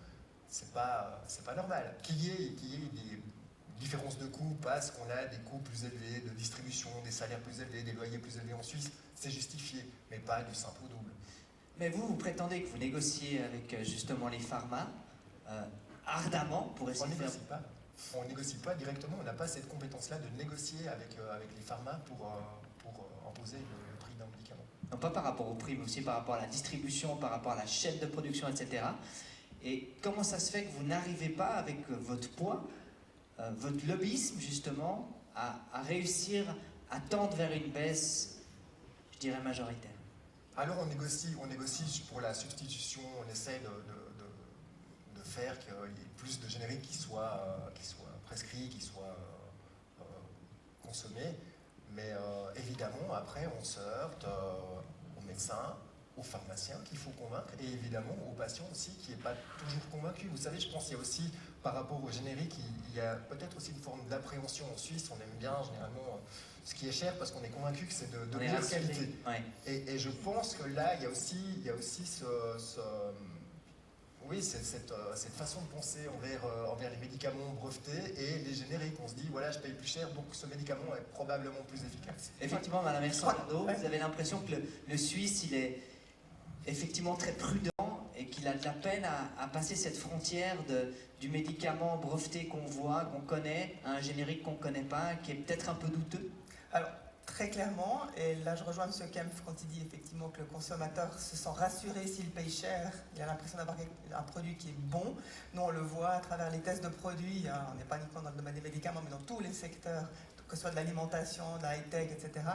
S9: C'est pas normal. Qu'il y ait des différences de coûts parce qu'on a des coûts plus élevés de distribution, des salaires plus élevés, des loyers plus élevés en Suisse, c'est justifié, mais pas du simple au double.
S1: Mais vous prétendez que vous négociez avec justement les pharma ardemment pour essayer de faire...
S9: On ne négocie pas directement, on n'a pas cette compétence-là de négocier avec les pharma pour imposer le prix d'un médicament.
S1: Non, pas par rapport au prix, mais aussi par rapport à la distribution, par rapport à la chaîne de production, etc. Et comment ça se fait que vous n'arrivez pas, avec votre poids, votre lobbyisme justement, à réussir à tendre vers une baisse, je dirais, majoritaire?
S9: Alors on négocie pour la substitution, on essaie de faire qu'il y ait plus de génériques qui soient prescrits, qui soient consommés, mais évidemment après on se heurte aux médecins, aux pharmaciens qu'il faut convaincre, et évidemment aux patients aussi qui n'est pas toujours convaincu. Vous savez, je pense qu'il y a aussi, par rapport au générique, il y a peut-être aussi une forme d'appréhension en Suisse. On aime bien généralement ce qui est cher parce qu'on est convaincu que c'est de meilleure qualité.
S1: Ouais.
S9: Et je pense que là, il y a aussi cette façon de penser envers les médicaments brevetés et les génériques. On se dit, voilà, je paye plus cher, donc ce médicament est probablement plus efficace.
S1: Effectivement, Madame Ersan-Berdo, vous avez l'impression que le Suisse, il est effectivement très prudent et qu'il a de la peine à passer cette frontière du médicament breveté qu'on voit, qu'on connaît, à un générique qu'on ne connaît pas, qui est peut-être un peu douteux?
S10: Alors, très clairement, et là je rejoins M. Kempf quand il dit effectivement que le consommateur se sent rassuré s'il paye cher, il a l'impression d'avoir un produit qui est bon. Nous on le voit à travers les tests de produits, hein, on n'est pas uniquement dans le domaine des médicaments, mais dans tous les secteurs, que ce soit de l'alimentation, de la high-tech, etc.,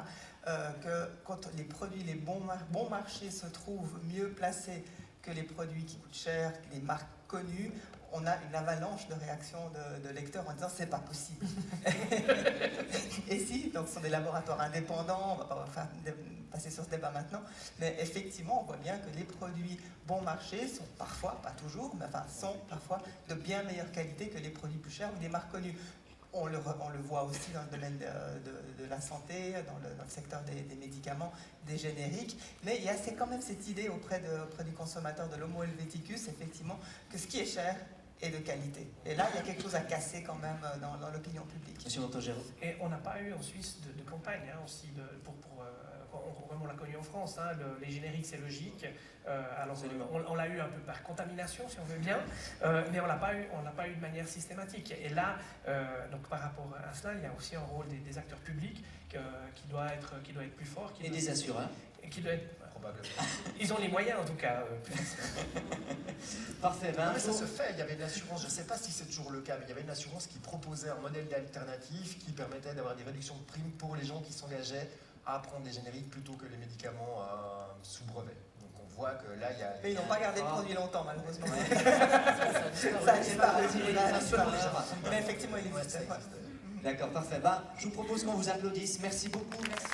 S10: que quand les produits, les bons marchés se trouvent mieux placés que les produits qui coûtent cher, que les marques connues, on a une avalanche de réactions de lecteurs en disant c'est pas possible. Et si, donc ce sont des laboratoires indépendants, on va pas passer sur ce débat maintenant, mais effectivement on voit bien que les produits bon marché sont parfois, pas toujours, mais enfin sont parfois de bien meilleure qualité que les produits plus chers ou des marques connues. On le voit aussi dans le domaine de la santé, dans le secteur des médicaments, des génériques, mais il y a quand même cette idée auprès du consommateur de l'homo helveticus, effectivement, que ce qui est cher est de qualité. Et là, il y a quelque chose à casser quand même dans l'opinion publique.
S1: Monsieur Montagero.
S8: Et on n'a pas eu en Suisse de campagne aussi comme on l'a connu en France, hein, les génériques c'est logique. Alors on l'a eu un peu par contamination si on veut bien, mais on l'a pas eu de manière systématique. Et là, donc par rapport à cela, il y a aussi un rôle des acteurs publics qui doit être plus fort.
S1: Et des assureurs.
S8: Qui doit être Ils ont les moyens en tout cas.
S1: Parfait.
S9: Non, mais ça se fait. Il y avait une assurance, je ne sais pas si c'est toujours le cas, mais il y avait une assurance qui proposait un modèle d'alternative qui permettait d'avoir des réductions de primes pour les gens qui s'engageaient à prendre des génériques plutôt que les médicaments sous brevet. Donc on voit que là, il y a...
S10: Mais ils n'ont pas gardé le produit longtemps, malheureusement.
S1: Ça a disparu.
S10: Mais effectivement, il existe.
S1: D'accord, parfait. Je vous propose qu'on vous applaudisse. Merci beaucoup. Merci.